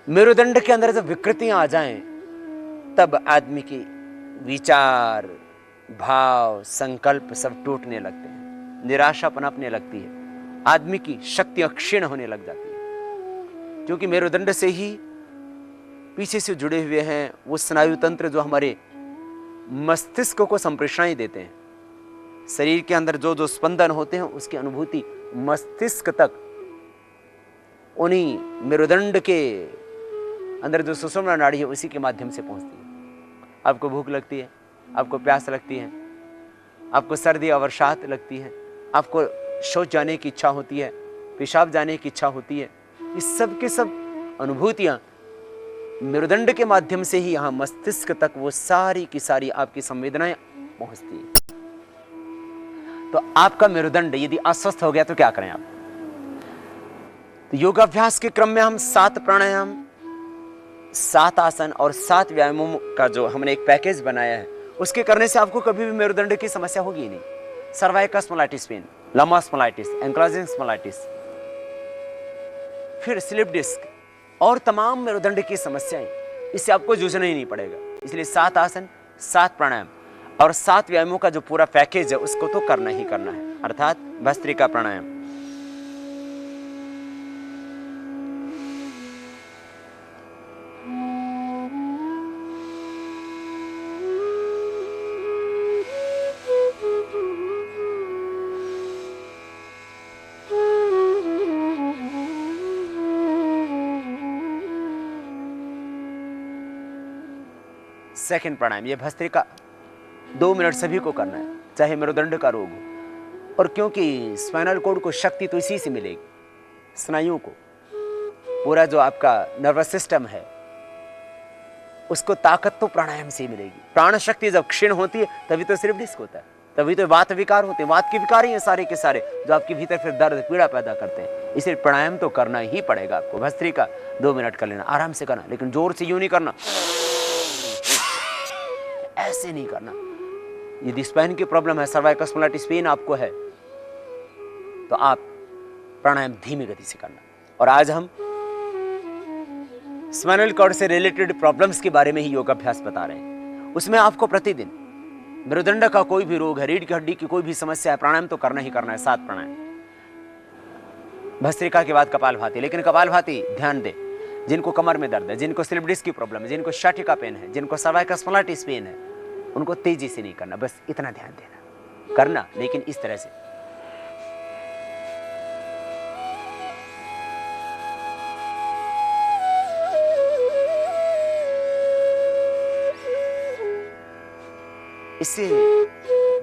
मेरुदंड के अंदर जब विकृतियां आ जाएं, तब आदमी की विचार, भाव, संकल्प सब टूटने लगते हैं, निराशा पनपने लगती है, आदमी की शक्तियां क्षीण होने लग जाती है। क्योंकि मेरुदंड से ही पीछे से जुड़े हुए हैं वो स्नायु तंत्र जो हमारे मस्तिष्क को संप्रेषणाएं देते हैं। शरीर के अंदर जो जो स्पंदन होते हैं उसकी अनुभूति मस्तिष्क तक उन्हीं मेरुदंड के अंदर जो सुषुम्ना नाड़ी है उसी के माध्यम से पहुंचती है। आपको भूख लगती है, आपको प्यास लगती है, आपको सर्दी अवसाद लगती है, आपको शौच जाने की इच्छा होती है, पेशाब जाने की इच्छा होती है, इस सब के सब अनुभूतियां मेरुदंड के माध्यम से ही यहां मस्तिष्क तक वो सारी की सारी आपकी संवेदनाएं पहुंचती है। तो आपका मेरुदंड यदि अस्वस्थ हो गया तो क्या करें आप? तो योगाभ्यास के क्रम में हम 7 प्राणायाम, 7 आसन और 7 व्यायामों का जो हमने एक पैकेज बनाया है, उसके करने से आपको कभी भी मेरुदंड की समस्या होगी ही नहीं। सर्वाइकल स्पॉन्डिलाइटिस पेन, लंबा स्पॉन्डिलाइटिस, एंक्लोजिंग स्पॉन्डिलाइटिस, फिर स्लिप डिस्क और तमाम मेरुदंड की समस्याएं, इससे आपको जूझना ही नहीं पड़ेगा। इसलिए 7 आसन, 7 प्राणायाम और 7 व्यायामों का जो पूरा पैकेज है उसको तो करना ही करना है, अर्थात भस्त्रिका प्राणायाम। सेकंड प्राणायाम, ये भस्त्रिका 2 मिनट सभी को करना है, चाहे मेरुदंड का रोग हो। और क्योंकि स्पाइनल कॉर्ड को शक्ति तो इसी से मिलेगी, स्नायुओं को, पूरा जो आपका नर्वस सिस्टम है उसको ताकत तो प्राणायाम से ही मिलेगी। प्राण शक्ति जब क्षीण होती है तभी तो स्लिप डिस्क होता है, तभी तो वात विकार होते हैं। वात के विकार ही हैं सारे के सारे जो आपके भीतर फिर दर्द पीड़ा पैदा करते हैं। इसलिए प्राणायाम तो करना ही पड़ेगा आपको। भस्त्रिका 2 मिनट कर लेना, आराम से करना, लेकिन जोर से यूं नहीं करना, ऐसे नहीं करना। यदि स्पाइन की प्रॉब्लम है, सर्वाइकल स्पॉन्डिलाइटिस पेन आपको है, तो आप प्राणायाम धीमी गति से करना। और आज हम स्पाइनल कॉर्ड से रिलेटेड प्रॉब्लम्स के बारे में ही योगाभ्यास बता रहे हैं। उसमें आपको प्रतिदिन मेरुदंड का कोई भी रोग है, रीढ़ की हड्डी की कोई भी समस्या है, प्राणायाम तो करना ही करना है, 7 प्राणायाम। भस्त्रिका के बाद कपालभाति, लेकिन कपालभाति ध्यान दें, जिनको कमर में दर्द है, जिनको स्लिप डिस्क की प्रॉब्लम है, जिनको शाटिका पेन है, जिनको सर्वाइकल स्पॉन्डिलाइटिस पेन है, उनको तेजी से नहीं करना, बस इतना ध्यान देना, करना लेकिन इस तरह से। इससे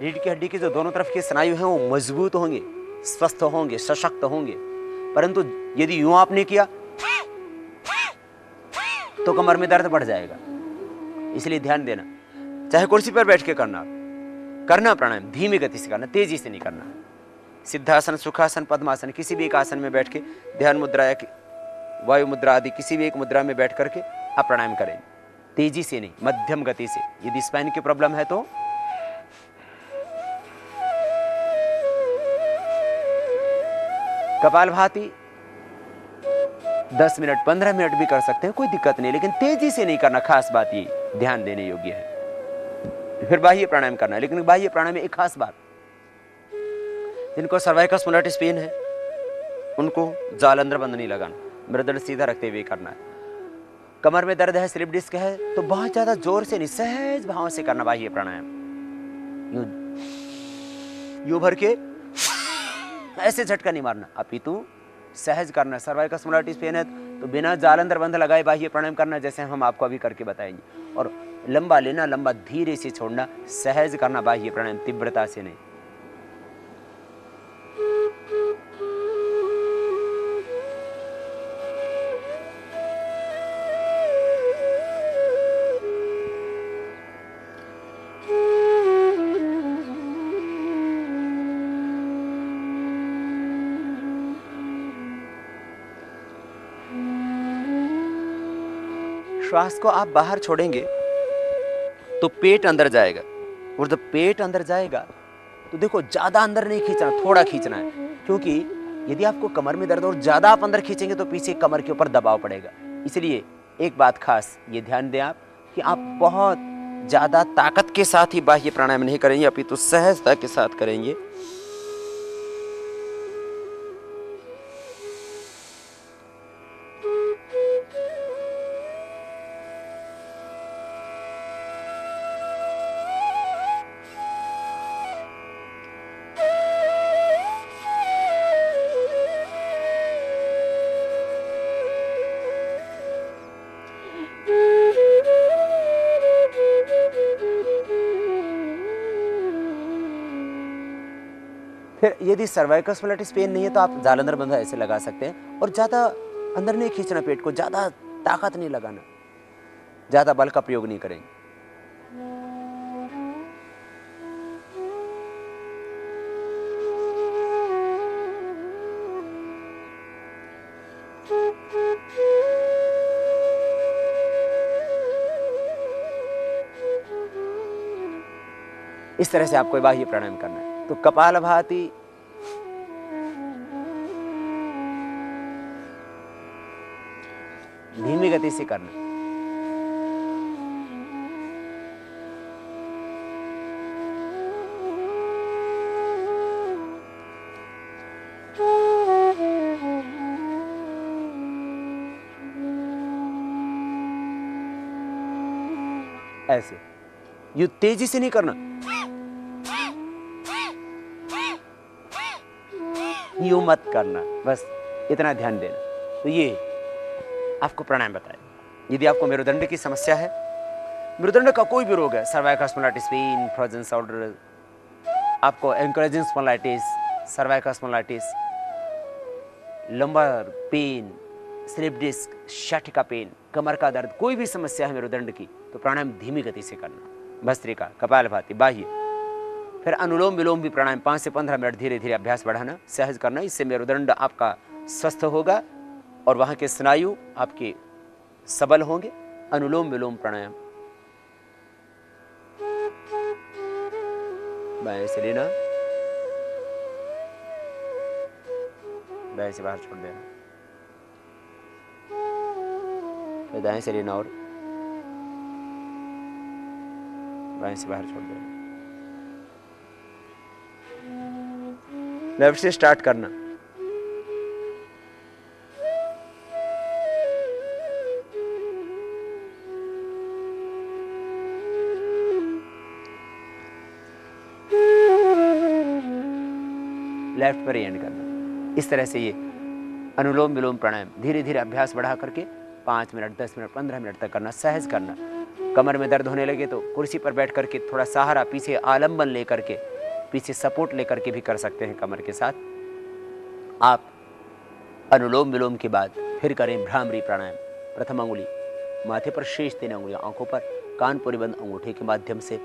रीढ़ की हड्डी के जो दोनों तरफ के स्नायु हैं वो मजबूत होंगे, स्वस्थ होंगे, सशक्त होंगे। परंतु यदि यूं आपने किया तो कमर में दर्द बढ़ जाएगा। इसलिए ध्यान देना, चाहे कुर्सी पर बैठ के करना प्राणायाम धीमी गति से करना, तेजी से नहीं करना। सिद्धासन, सुखासन, पद्मासन, किसी भी एक आसन में बैठ के ध्यान मुद्रा या वायु मुद्रा आदि किसी भी एक मुद्रा में बैठ करके आप प्राणायाम करें, तेजी से नहीं, मध्यम गति से। यदि स्पाइन की प्रॉब्लम है तो कपालभाति 10 मिनट 15 मिनट भी कर सकते हैं, कोई दिक्कत नहीं, लेकिन तेजी से नहीं करना। खास बात ये ध्यान देने योग्य है। फिर बाह्य प्राणायाम करना है, लेकिन बाह्य प्राणायाम में एक खास बात, जिनको सर्वाइकल स्पॉन्डिलाइटिस पेन है उनको जालंधर बंद नहीं लगाना, मेरुदंड सीधा रखते हुए करना है। कमर में दर्द है, स्लिप डिस्क है, तो बहुत ज्यादा जोर से नहीं, सहज भाव से करना बाह्य प्राणायाम। यूं भर के ऐसे झटका नहीं मारना, अपितु सहज करना। सर्वाइकल स्पॉन्डिलाइटिस पेन है तो बिना जालंधर बंध लगाए बाह्य प्राणायाम करना, जैसे हम आपको अभी करके बताएंगे। और लंबा लेना, लंबा धीरे से छोड़ना, सहज करना बाह्य प्राणायाम, तीव्रता से नहीं। श्वास को आप बाहर छोड़ेंगे तो पेट अंदर जाएगा, और जब पेट अंदर जाएगा तो देखो ज्यादा अंदर नहीं खींचना, थोड़ा खींचना है। क्योंकि यदि आपको कमर में दर्द और ज्यादा आप अंदर खींचेंगे तो पीछे कमर के ऊपर दबाव पड़ेगा। इसलिए एक बात खास ये ध्यान दें आप कि आप बहुत ज़्यादा ताकत के साथ ही बाह्य प्राणायाम नहीं करेंगे, अपितु सहजता के साथ करेंगे। फिर यदि सर्वाइकल स्पॉन्डिलाइटिस पेन नहीं है तो आप जालंधर बंधा ऐसे लगा सकते हैं, और ज़्यादा अंदर नहीं खींचना पेट को, ज़्यादा ताकत नहीं लगाना, ज़्यादा बल का प्रयोग नहीं करेंगे। इस तरह से आपको बाह्य प्राणायाम करना है। तो कपालभाति, धीमी गति से करना। ऐसे यू तेजी से नहीं करना, यूं मत करना, बस इतना ध्यान देना। तो ये आपको प्राणायाम बताए। यदि आपको मेरुदंड की समस्या है, मेरुदंड का कोई भी रोग है, cervical spondylitis pain, frozen shoulder, आपको ankylosing spondylitis, cervical spondylitis, lumbar pain, slip disc, sciatica pain, कमर का दर्द, कोई भी समस्या है मेरुदंड की, तो प्राणायाम धीमी गति से करना। भस्त्रिका, कपालभाति, बाह्य, फिर अनुलोम विलोम भी प्राणायाम 5 से 15 मिनट धीरे धीरे अभ्यास बढ़ाना, सहज करना। इससे मेरुदंड आपका स्वस्थ होगा और वहाँ के स्नायु आपके सबल होंगे। अनुलोम विलोम प्राणायाम, बाएं से लेना, बाएं से बाहर छोड़ देना, फिर दाएं से लेना और बाएं से बाहर छोड़ देना। लेफ्ट से स्टार्ट करना, लेफ्ट पर एंड करना। इस तरह से ये अनुलोम विलोम प्राणायाम धीरे धीरे अभ्यास बढ़ा करके 5 मिनट, 10 मिनट, 15 मिनट तक करना, सहज करना। कमर में दर्द होने लगे तो कुर्सी पर बैठ करके थोड़ा सहारा, पीछे आलंबन लेकर के, पीछे सपोर्ट लेकर के भी कर सकते हैं कमर के साथ। आप अनुलोम विलोम के बाद फिर करें भ्रामरी प्राणायाम। प्रथम अंगुली माथे पर, शेष 3 अंगुलियां आंखों पर, कानपुरी बंद अंगूठे के माध्यम से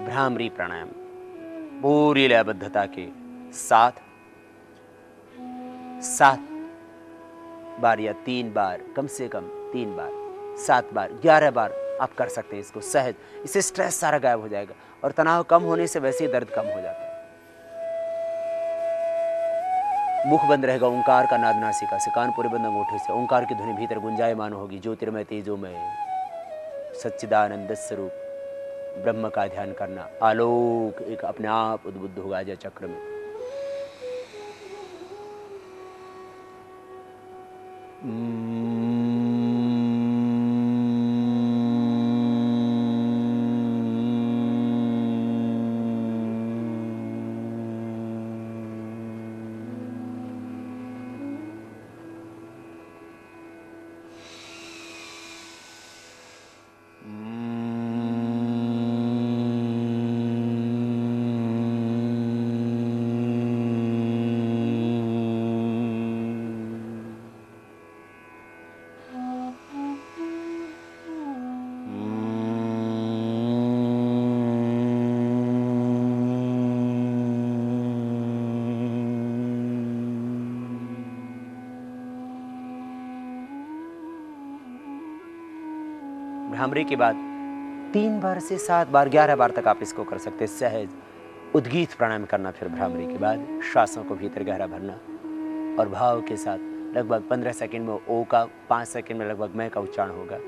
भ्रामरी प्राणायाम पूरी लयबद्धता के साथ 7 बार या 3 बार, कम से कम 3 बार, 7 बार, 11 बार आप कर सकते हैं इसको सहज। इससे स्ट्रेस सारा गायब हो जाएगा और तनाव कम होने से वैसे ही दर्द कम हो जाता है। मुख बंद रहेगा, ओंकार का नाद नासिका से, कानपुरी बंद अंगूठे से ओंकार की ध्वनि भीतर गुंजायमान होगी। ज्योतिर्मय तेजोमय सच्चिदानंद स्वरूप ब्रह्म का ध्यान करना। आलोक एक अपने आप उद्बुद्ध होगा जय चक्र में। भ्रामरी के बाद 3 बार से 7 बार, 11 बार तक आप इसको कर सकते हैं सहज। उद्गीत प्राणायाम करना फिर भ्रामरी के बाद, श्वासों को भीतर गहरा भरना और भाव के साथ लगभग 15 सेकंड में ओ का, 5 सेकंड में लगभग मैं का उच्चारण होगा।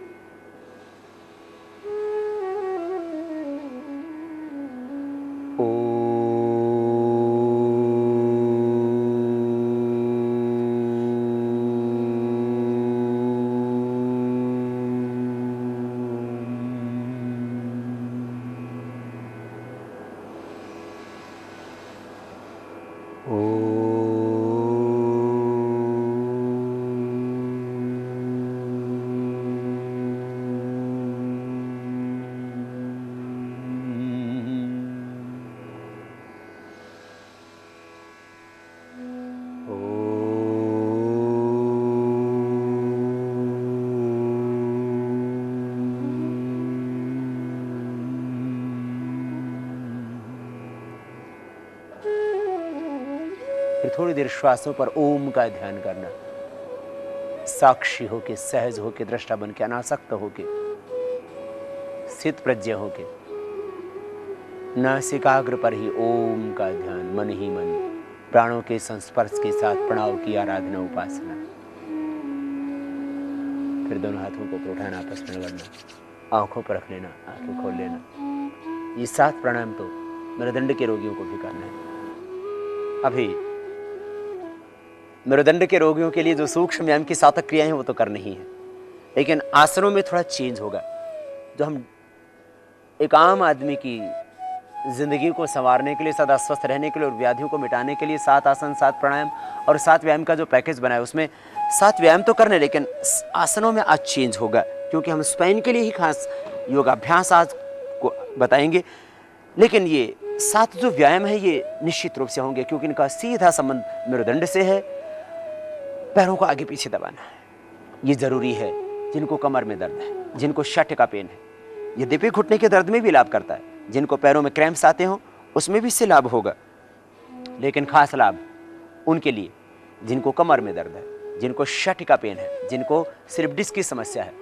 फिर थोड़ी देर श्वासों पर ओम का ध्यान करना, साक्षी होके, सहज होके, दृष्टा बन के, अनासक्त होके, स्थित प्रज्ञ होके, नासिकाग्र पर ही ओम का ध्यान, मन ही मन, प्राणों के संस्पर्श के साथ प्रणव की आराधना, उपासना। फिर दोनों हाथों को ऊपर उठाना, आपस में लगना, आंखों पर रख लेना, आंखें खोल लेना। ये 7 प्राणायाम तो मेरुदंड के रोगियों को भी करना है। अभी मेरुदंड के रोगियों के लिए जो सूक्ष्म व्यायाम की साधक क्रियाएं हैं वो तो करनी ही है, लेकिन आसनों में थोड़ा चेंज होगा। जो हम एक आम आदमी की जिंदगी को संवारने के लिए, सदा स्वस्थ रहने के लिए और व्याधियों को मिटाने के लिए 7 आसन, 7 प्राणायाम और 7 व्यायाम का जो पैकेज बनाया, उसमें 7 व्यायाम तो करने, लेकिन आसनों में आज चेंज होगा, क्योंकि हम स्पाइन के लिए ही खास योगाभ्यास आज को बताएंगे। लेकिन ये 7 जो व्यायाम है ये निश्चित रूप से होंगे, क्योंकि इनका सीधा संबंध मेरुदंड से है। पैरों को आगे पीछे दबाना है, ये जरूरी है। जिनको कमर में दर्द है, जिनको शठ का पेन है, यद्यपि घुटने के दर्द में भी लाभ करता है, जिनको पैरों में क्रैम्प्स आते हो उसमें भी इससे लाभ होगा, लेकिन खास लाभ उनके लिए जिनको कमर में दर्द है, जिनको शठ का पेन है, जिनको स्लिप डिस्क की समस्या है।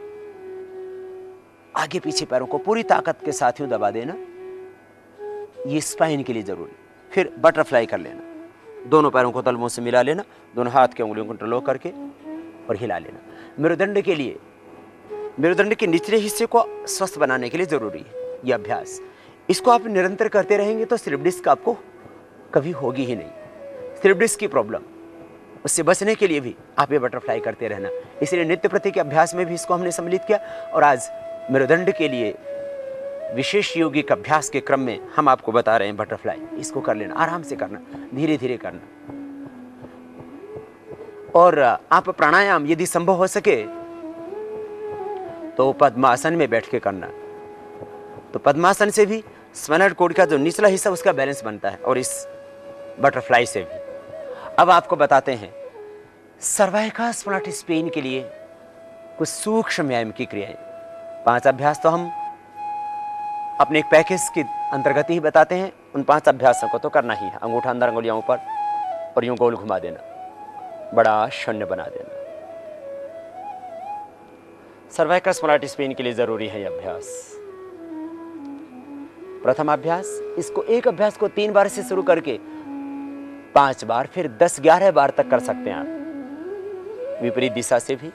आगे पीछे पैरों को पूरी ताकत के साथ यूं दबा देना, ये स्पाइन के लिए जरूरी। फिर बटरफ्लाई कर लेना, दोनों पैरों को तलवों से मिला लेना, दोनों हाथ के उंगलियों को इंटरलॉक करके और हिला लेना। मेरुदंड के लिए, मेरुदंड के निचले हिस्से को स्वस्थ बनाने के लिए जरूरी है यह अभ्यास। इसको आप निरंतर करते रहेंगे तो स्लिप डिस्क आपको कभी होगी ही नहीं। स्लिप डिस्क की प्रॉब्लम, उससे बचने के लिए भी आप ये बटरफ्लाई करते रहना। इसलिए नित्य प्रति के अभ्यास में भी इसको हमने सम्मिलित किया, और आज मेरुदंड के लिए विशेष योगिक अभ्यास के क्रम में हम आपको बता रहे हैं बटरफ्लाई। इसको कर लेना, आराम से करना, धीरे धीरे करना। और आप प्राणायाम यदि संभव हो सके तो पद्मासन में बैठ के करना। तो पद्मासन से भी स्पाइनल कॉर्ड का जो निचला हिस्सा उसका बैलेंस बनता है, और इस बटरफ्लाई से भी। अब आपको बताते हैं सर्वाइकल स्पॉन्डिलोसिस पेन के लिए कुछ सूक्ष्म व्यायाम की क्रियाएं। 5 अभ्यास तो हम अपने एक पैकेज के अंतर्गत ही बताते हैं। उन 5 अभ्यासों को तो करना ही है। अंगूठा अंदर, अंगुलियां ऊपर, और यूं गोल घुमा देना, बड़ा शून्य बना देना। सर्वाइकल स्पॉन्डिलोसिस पेन के लिए जरूरी है यह अभ्यास। प्रथम अभ्यास, इसको एक अभ्यास को 3 बार से शुरू करके 5 बार, फिर 10-11 बार तक कर सकते हैं आप, विपरीत दिशा से भी।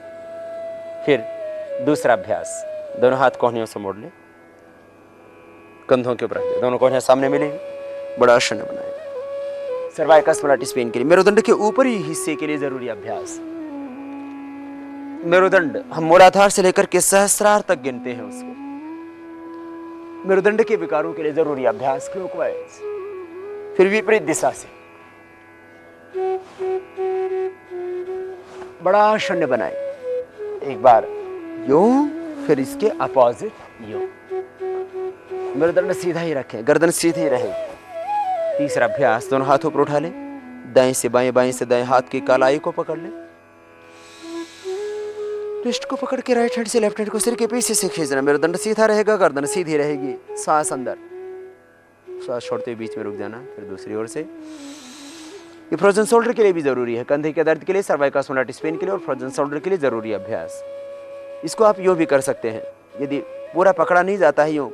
फिर दूसरा अभ्यास, दोनों हाथ कोहनियों से मोड़ ले, कंधों के ऊपर रख दे, दोनों कोहनियां सामने मिलेंगी, बड़ा शून्य बनाए। सर्वाइकल स्पॉन्डिलोसिस पेन के लिए मेरुदंड के ऊपरी हिस्से के लिए जरूरी अभ्यास। मेरुदंड हम मूलाधार से लेकर के सहस्रार तक गिनते हैं उसको। मेरुदंड के विकारों के लिए जरूरी अभ्यास क्लॉकवाइज, फिर विपरीत दिशा से बड़ा शून्य बनाए। एक बार यूं, फिर इसके अपोजिट यूं। मेरुदंड सीधा ही रखें, गर्दन सीधी रहे। तीसरा अभ्यास, दोनों हाथों पर उठा लें, दाएं से बाएं, बाएं से दाएं हाथ की कलाई को पकड़ लें, रिस्ट को पकड़ के राइट हैंड से लेफ्ट हैंड को सिर के पीछे से खींचना। मेरुदंड सीधा रहेगा, गर्दन सीधी रहेगी। सांस अंदर, सांस छोड़ते हुए बीच में रुक जाना, फिर दूसरी ओर से। ये फ्रोजन शोल्डर के लिए भी जरूरी है, कंधे के दर्द के लिए, सर्वाइकल स्पॉन्डिलोसिस पेन के लिए और फ्रोजन शोल्डर के लिए जरूरी अभ्यास। इसको आप यूं भी कर सकते हैं, यदि पूरा पकड़ा नहीं जाता है यूं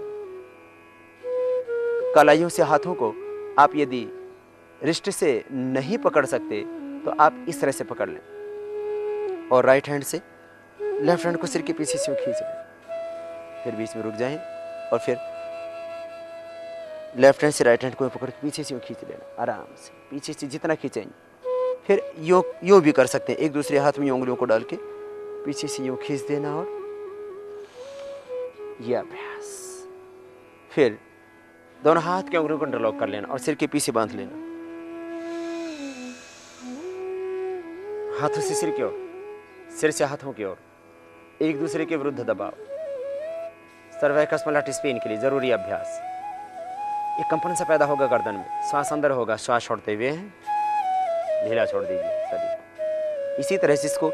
कलाइयों से हाथों को, आप यदि रिस्ट से नहीं पकड़ सकते तो आप इस तरह से पकड़ लें, और राइट हैंड से लेफ्ट हैंड को सिर के पीछे से खींच लें, फिर बीच में रुक जाएं और फिर लेफ्ट हैंड से राइट हैंड को पकड़ के पीछे से खींच लेना आराम से, पीछे से जितना खींचेंगे। फिर यूँ भी कर सकते हैं, एक दूसरे हाथ में उंगलियों को डाल के पीछे से यूँ खींच देना और ये अभ्यास। फिर दोनों हाथ के उंगलियों को इंटरलॉक कर लेना और सिर के पीछे बांध लेना, हाथों से सिर की ओर, सिर से हाथों की ओर, एक दूसरे के विरुद्ध दबाव। सर्वाइकस मलाटिस पेन के लिए जरूरी अभ्यास। एक कंपन सा पैदा होगा गर्दन में, श्वास अंदर होगा, श्वास छोड़ते हुए ढीला छोड़ दीजिए शरीर। इसी तरह से इसको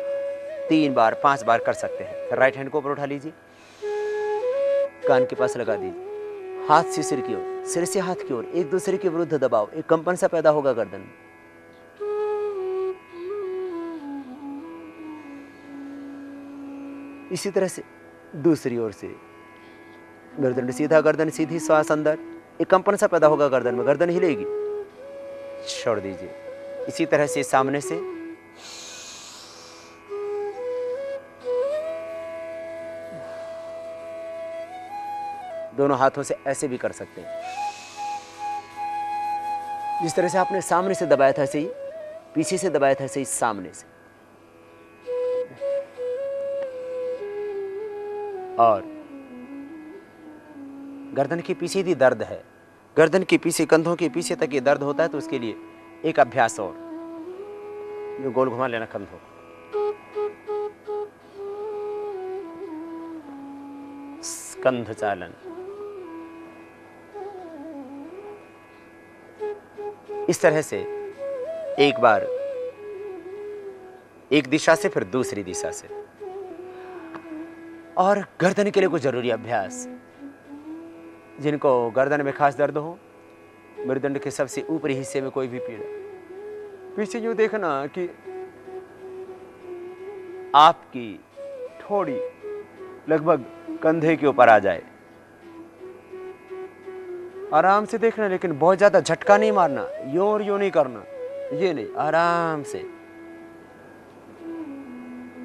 3 बार 5 बार कर सकते हैं। फिर राइट हैंड को ऊपर उठा लीजिए, कान के पास लगा दीजिए, हाथ से सिर की ओर, सिर से हाथ की ओर, एक दूसरे के विरुद्ध दबाव। एक कंपन सा पैदा होगा गर्दन में। इसी तरह से दूसरी ओर से गर्दन सीधा, गर्दन सीधी, श्वास अंदर, एक कंपन सा पैदा होगा गर्दन में, गर्दन हिलेगी, छोड़ दीजिए। इसी तरह से सामने से दोनों हाथों से ऐसे भी कर सकते हैं। जिस तरह से आपने सामने से दबाया था ऐसे ही, पीछे से दबाया था ऐसे ही सामने से। और गर्दन के पीछे भी दर्द है, गर्दन के पीछे, कंधों के पीछे तक ये दर्द होता है, तो उसके लिए एक अभ्यास और, जो गोल घुमा लेना कंधों, स्कंध चालन। इस तरह से एक बार एक दिशा से, फिर दूसरी दिशा से। और गर्दन के लिए कुछ जरूरी अभ्यास। जिनको गर्दन में खास दर्द हो, मेरुदंड के सबसे ऊपरी हिस्से में कोई भी पीड़ा, पीछे यूं देखना कि आपकी ठोड़ी लगभग कंधे के ऊपर आ जाए। आराम से देखना, लेकिन बहुत ज्यादा झटका नहीं मारना, यूं और यूं नहीं करना, ये नहीं, आराम से।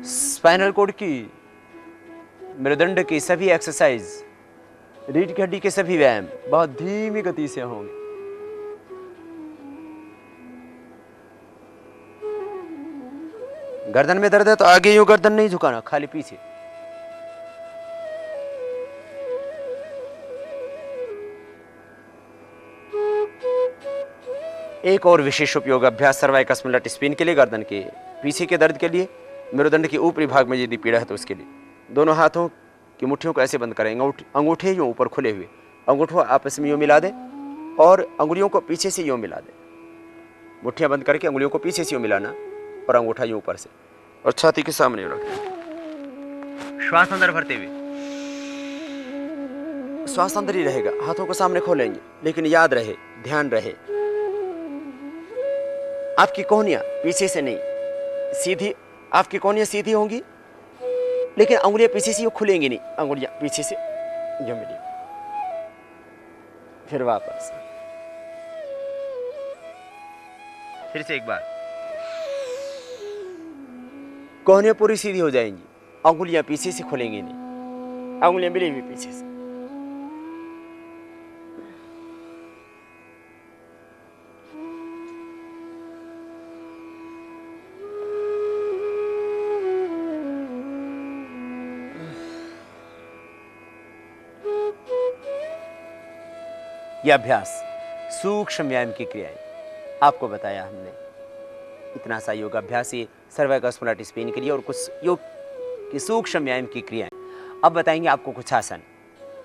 स्पाइनल कोड की, मेरुदंड की सभी एक्सरसाइज, रीढ़ की हड्डी के सभी व्यायाम बहुत धीमी गति से होंगे। गर्दन में दर्द है तो आगे यूं गर्दन नहीं झुकाना, खाली पीछे। एक और विशेष उपयोग अभ्यास सर्वाइकस मलाटिस पेन के लिए, गर्दन के पीछे के दर्द के लिए, मेरुदंड के ऊपरी भाग में यदि पीड़ा है तो उसके लिए दोनों हाथों की मुट्ठियों को ऐसे बंद करेंगे, अंगूठे यूं ऊपर खुले हुए, अंगूठों आपस में यूं मिला दें और अंगुलियों को पीछे से यूं मिला दें। मुट्ठियां बंद करके अंगुलियों को पीछे से यूं मिलाना और अंगूठा यूं ऊपर से, और छाती के सामने रखें। श्वास अंदर भरते हुए, श्वास अंदर ही रहेगा, हाथों को सामने खोलेंगे, लेकिन याद रहे, ध्यान रहे, आपकी कोहनियां पीछे से नहीं, सीधी, आपकी कोहनियां सीधी होंगी, लेकिन अंगुलियां पीछे से यूं खुलेंगी नहीं, अंगुलियां पीछे से यूं मिली। फिर वापस, फिर से एक बार, कोहनियां पूरी सीधी हो जाएंगी, अंगुलियां पीछे से खुलेंगी नहीं, अंगुलियां मिली हुई पीछे से। यह अभ्यास सूक्ष्म व्यायाम की क्रियाएं आपको बताया हमने। इतना सा योग अभ्यास ही सर्वाइकस मलाटिस पेन के लिए, और कुछ योग की सूक्ष्म व्यायाम की क्रियाएं। अब बताएंगे आपको कुछ आसन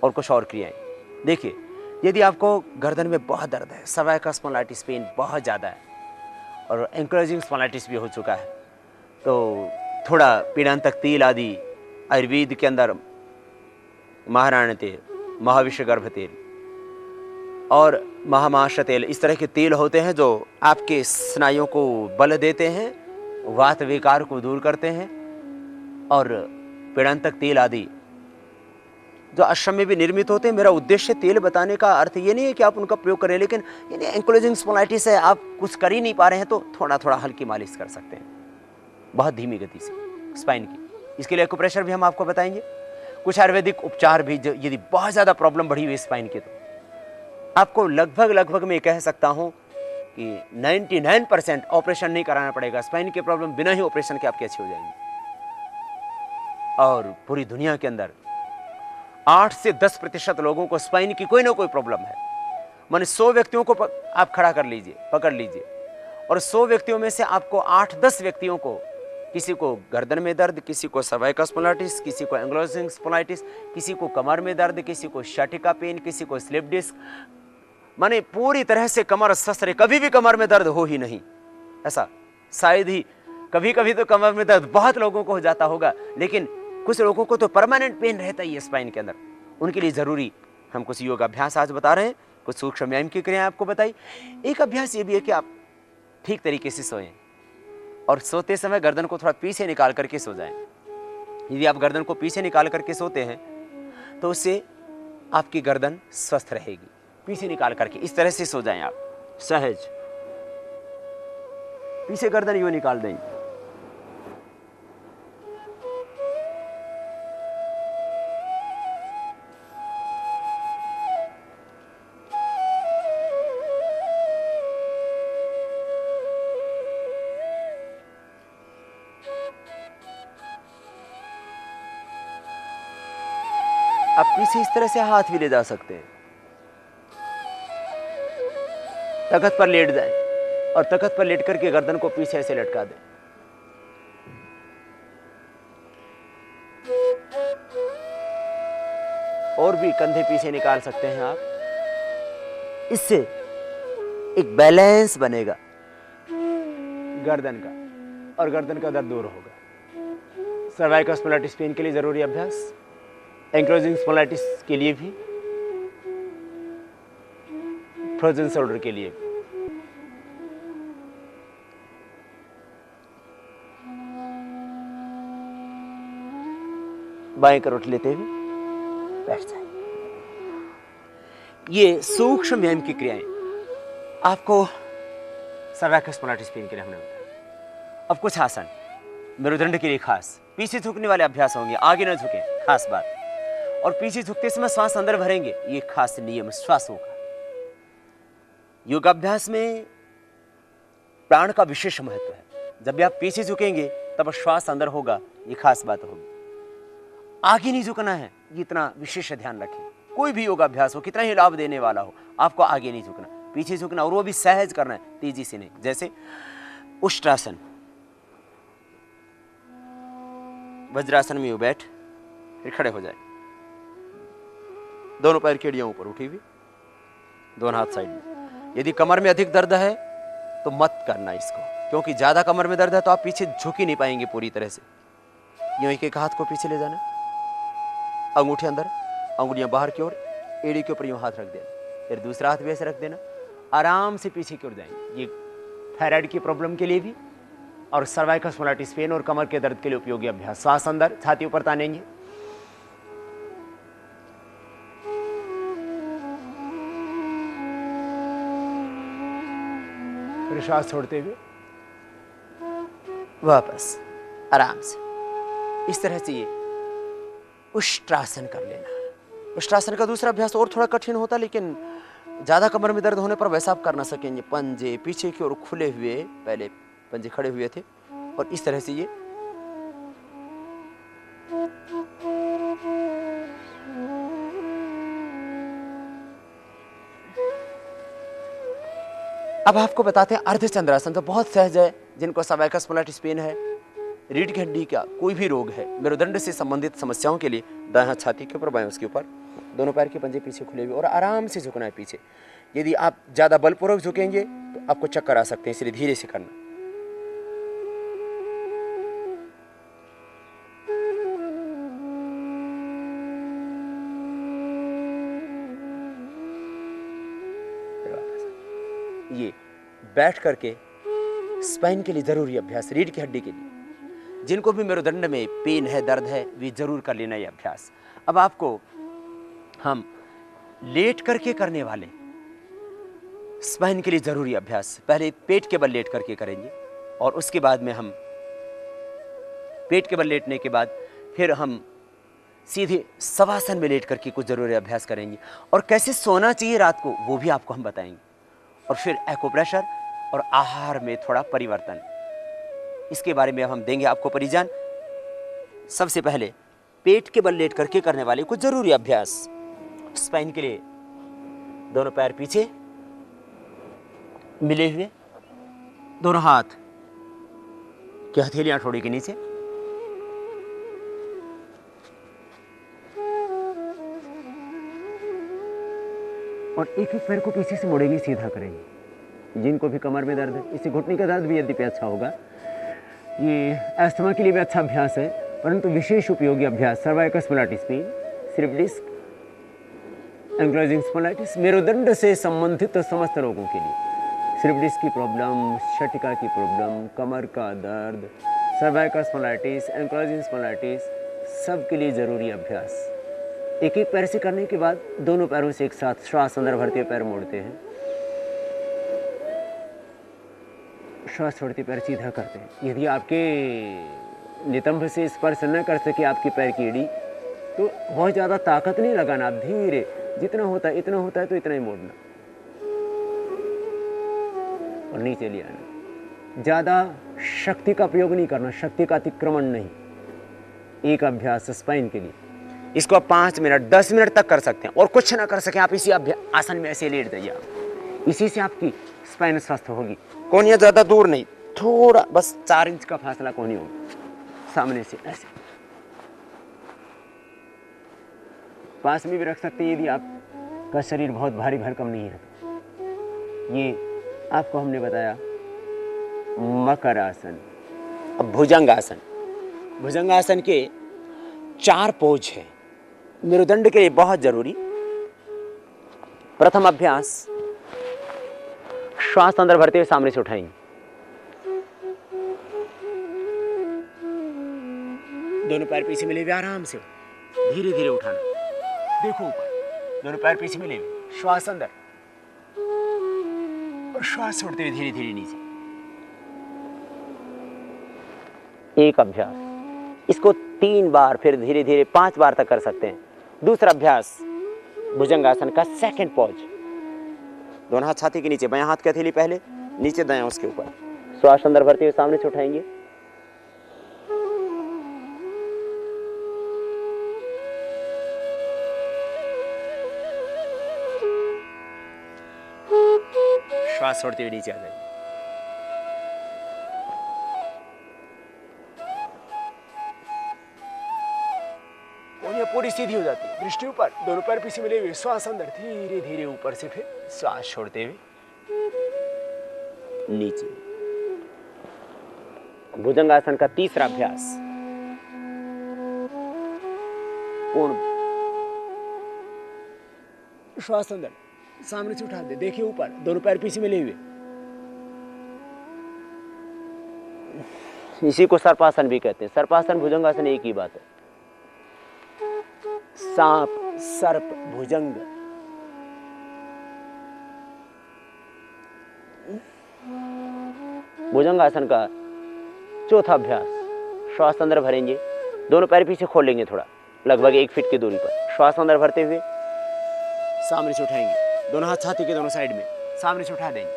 और कुछ और क्रियाएं। देखिए, यदि आपको गर्दन में बहुत दर्द है, सर्वाइकस मलाटिस पेन बहुत ज़्यादा है और एंकलोजिंग स्पॉन्डिलाइटिस भी हो चुका है, तो थोड़ा पीड़ांतक तेल आदि आयुर्वेद के अंदर महाराणी तेल, महाविश्व गर्भ तेल और महामाश तेल, इस तरह के तेल होते हैं जो आपके स्नायुओं को बल देते हैं, वात विकार को दूर करते हैं। और पीड़ांतक तेल आदि जो आश्रम में भी निर्मित होते हैं। मेरा उद्देश्य तेल बताने का अर्थ ये नहीं है कि आप उनका प्रयोग करें, लेकिन यदि एंकलोजिंग स्पॉन्डिलाइटिस है, आप कुछ कर ही नहीं पा रहे हैं, तो थोड़ा थोड़ा हल्की मालिश कर सकते हैं, बहुत धीमी गति से, स्पाइन की। इसके लिए एक्यूप्रेशर भी हम आपको बताएंगे, कुछ आयुर्वेदिक उपचार भी। यदि बहुत ज़्यादा प्रॉब्लम बढ़ी हुई स्पाइन की, तो आपको लगभग मैं कह सकता हूँ कि 99% ऑपरेशन नहीं कराना पड़ेगा। स्पाइन की प्रॉब्लम बिना ही ऑपरेशन के आपकी अच्छी हो जाएंगी। और पूरी दुनिया के अंदर 8 से 10% लोगों को स्पाइन की कोई ना कोई प्रॉब्लम है। माने 100 व्यक्तियों को आप खड़ा कर लीजिए, पकड़ लीजिए, और 100 व्यक्तियों में से आपको 8-10 व्यक्तियों को, किसी को गर्दन में दर्द, किसी को सर्वाइकल स्पॉन्डिलाइटिस, किसी को एंग्लोजिंग स्पॉन्डिलाइटिस, किसी को कमर में दर्द, किसी को sciatica पेन, किसी को स्लिप डिस्क, माने पूरी तरह से कमर ससरे। कभी भी कमर में दर्द हो ही नहीं, ऐसा शायद ही कभी कभी तो कमर में दर्द बहुत लोगों को हो जाता होगा, लेकिन कुछ लोगों को तो परमानेंट पेन रहता ही है स्पाइन के अंदर। उनके लिए जरूरी हम कुछ योग अभ्यास आज बता रहे हैं, कुछ सूक्ष्म व्यायाम की क्रियाएं आपको बताई। एक अभ्यास ये भी है कि आप ठीक तरीके से सोएं, और सोते समय गर्दन को थोड़ा पीछे निकाल करके सो जाएं। यदि आप गर्दन को पीछे निकाल करके सोते हैं तो उससे आपकी गर्दन स्वस्थ रहेगी। पीछे निकाल करके इस तरह से सो जाएं आप, सहज पीछे गर्दन यूं निकाल दें। आप पीछे इस तरह से हाथ भी ले जा सकते हैं। तख्त पर लेट जाएं और तख्त पर लेट करके गर्दन को पीछे ऐसे लटका दें। और भी कंधे पीछे निकाल सकते हैं आप। इससे एक बैलेंस बनेगा गर्दन का, और गर्दन का दर्द दूर होगा। सर्वाइकल स्पॉन्डिलाइटिस पेन के लिए जरूरी अभ्यास, एंक्लोजिंग स्पॉन्डिलाइटिस के लिए भी, फ्रोजन शोल्डर के लिए भी। बाएं करवट लेते हुए बैठ जाए। ये सूक्ष्म व्यायाम की क्रियाएं आपको सर्वाइकल स्पॉन्डिलाइटिस पेन के लिए हमने बताया। अब कुछ आसन मेरुदंड के लिए खास, पीछे झुकने वाले अभ्यास होंगे, आगे न झुकें, खास बात। और पीछे झुकते समय श्वास अंदर भरेंगे, ये खास नियम श्वासों का। योगाभ्यास में प्राण का विशेष महत्व है। जब भी आप पीछे झुकेंगे तब श्वास अंदर होगा, ये खास बात होगी। आगे नहीं झुकना है, ये इतना विशेष ध्यान रखें। कोई भी योगाभ्यास हो, कितना ही लाभ देने वाला हो, आपको आगे नहीं झुकना, पीछे झुकना, और वो भी सहज करना है, तेजी से नहीं। जैसे उष्ट्रासन, वज्रासन में यूं बैठ, फिर खड़े हो जाए, दोनों पैर की एड़ियां ऊपर उठी हुई, दोनों हाथ साइड में। यदि कमर में अधिक दर्द है तो मत करना इसको, क्योंकि ज्यादा कमर में दर्द है तो आप पीछे झुक ही नहीं पाएंगे पूरी तरह से। यूं एक हाथ को पीछे ले जाना, अंगूठे अंदर, अंगुलियां बाहर की ओर, एड़ी के ऊपर यूं हाथ रख देना, फिर दूसरा हाथ भी ऐसे रख देना, आराम से पीछे की ओर जाएंगे। ये थायराइड की प्रॉब्लम के लिए भी, और सर्वाइकल स्पॉन्डिलाइटिस पेन और कमर के दर्द के लिए उपयोगी अभ्यास। सांस अंदर, छाती ऊपर तानेंगे, फिर श्वास छोड़ते हुए वापस आराम से। इस तरह से ये उष्ट्रासन कर लेना। उष्ट्रासन का दूसरा अभ्यास और थोड़ा कठिन होता, लेकिन ज्यादा कमर में दर्द होने पर वैसा आप कर ना सकेंगे। पंजे पीछे की ओर खुले हुए, पहले पंजे खड़े हुए थे, और इस तरह से ये अब आपको बताते हैं अर्धचंद्रासन। तो बहुत सहज है, जिनको सर्वाइकल स्पॉन्डिलाइटिस पेन है, रीढ़ की हड्डी का कोई भी रोग है, मेरुदंड से संबंधित समस्याओं के लिए दाएं हाथ छाती के ऊपर, बाएं उसके ऊपर, दोनों पैर के पंजे पीछे खुले हुए, और आराम से झुकना है पीछे। यदि आप ज्यादा बलपूर्वक झुकेंगे तो आपको चक्कर आ सकते हैं, इसलिए धीरे से करना। ये बैठ करके स्पाइन के लिए जरूरी अभ्यास, रीढ़ की हड्डी के लिए, जिनको भी मेरुदंड में पेन है, दर्द है, वे जरूर कर लेना ये अभ्यास। अब आपको हम लेट करके करने वाले स्पाइन के लिए जरूरी अभ्यास पहले पेट के बल लेट करके करेंगे, और उसके बाद में हम पेट के बल लेटने के बाद फिर हम सीधे शवासन में लेट करके कुछ जरूरी अभ्यास करेंगे, और कैसे सोना चाहिए रात को वो भी आपको हम बताएंगे। और फिर एक्यूप्रेशर और आहार में थोड़ा परिवर्तन, इसके बारे में अब हम देंगे आपको परिजान। सबसे पहले पेट के बल लेट करके करने वाले कुछ जरूरी अभ्यास। स्पाइन के लिए दोनों पैर पीछे मिले हुए, दोनों हाथ की हथेलियां ठोड़ी के नीचे, और एक एक पैर को पीछे से मुड़ेंगे, सीधा करेंगे। जिनको भी कमर में दर्द है, इससे घुटने का दर्द भी यद्यपि अच्छा होगा, ये अस्थमा के लिए भी अच्छा अभ्यास है, परंतु विशेष उपयोगी अभ्यास cervical spondylitis pain, slip disc, ankylosing spondylitis, मेरुदंड से संबंधित समस्त रोगों के लिए, स्लिप डिस्क की प्रॉब्लम, शटिका की प्रॉब्लम, कमर का दर्द, सर्वाइकल स्पॉन्डिलाइटिस, एंक्लोजिंग स्पॉन्डिलाइटिस, सब के लिए जरूरी अभ्यास। एक एक पैर से करने के बाद दोनों पैरों से एक साथ श्वास अंदर भरते हुए पैर मोड़ते हैं, श्वास छोड़ते पैर सीधा करते हैं। यदि आपके नितंब से स्पर्श न कर सके आपकी पैर की एड़ी, तो बहुत ज़्यादा ताकत नहीं लगाना, आप धीरे, जितना होता है तो इतना ही मोड़ना और नीचे ले आना। ज़्यादा शक्ति का प्रयोग नहीं करना, शक्ति का अतिक्रमण नहीं। एक अभ्यास स्पाइन के लिए, इसको आप 5 मिनट 10 मिनट तक कर सकते हैं, और कुछ ना कर सकें आप इसी आसन में ऐसे लेट जाइए। इसी से आपकी स्पाइन स्वस्थ होगी। कोहनियाँ ज़्यादा दूर नहीं, थोड़ा बस 4 इंच का फासला कोहनी होगी सामने से, ऐसे पास में भी रख सकते हैं यदि आपका शरीर बहुत भारी भरकम नहीं है तो। ये आपको हमने बताया मकर आसन। अब भुजंगासन। भुजंगासन के 4 पोज हैं, मेरुदंड के लिए बहुत जरूरी। प्रथम अभ्यास, श्वास अंदर भरते हुए सामने से उठाएंगे, दोनों पैर पीछे मिले हुए आराम से धीरे धीरे उठाना, देखो ऊपर, दोनों पैर पीछे मिले हुए, श्वास अंदर और श्वास छोड़ते हुए धीरे धीरे नीचे। एक अभ्यास, इसको 3 बार फिर धीरे धीरे 5 बार तक कर सकते हैं। दूसरा अभ्यास भुजंगासन का सेकंड पॉज, दोनों हाथ छाती के नीचे, बायां हाथ की हथेली पहले, नीचे दायां उसके ऊपर, श्वास अंदर भरते हुए सामने से उठाएंगे, श्वास छोड़ते हुए नीचे आ जाएंगे। पूरी सीधी हो जाती है, दृष्टि ऊपर, दोनों पैर पीछे मिले हुए, श्वास अंदर, धीरे धीरे ऊपर से फिर श्वास छोड़ते हुए नीचे। भुजंगासन का तीसरा अभ्यास, पूर्ण श्वास अंदर, सामने से उठा दे, देखिए ऊपर, दोनों पैर पीछे मिले हुए। इसी को सर्पासन भी कहते हैं। सर्पासन भुजंगासन एक ही बात है। सांप, सर्प, भुजंग। भुजंगासन का चौथा अभ्यास, श्वास अंदर भरेंगे, दोनों पैर पीछे खोल लेंगे थोड़ा, लगभग 1 फीट की दूरी पर, श्वास अंदर भरते हुए सामने से उठाएंगे, दोनों हाथ छाती के दोनों साइड में, सामने से उठा देंगे।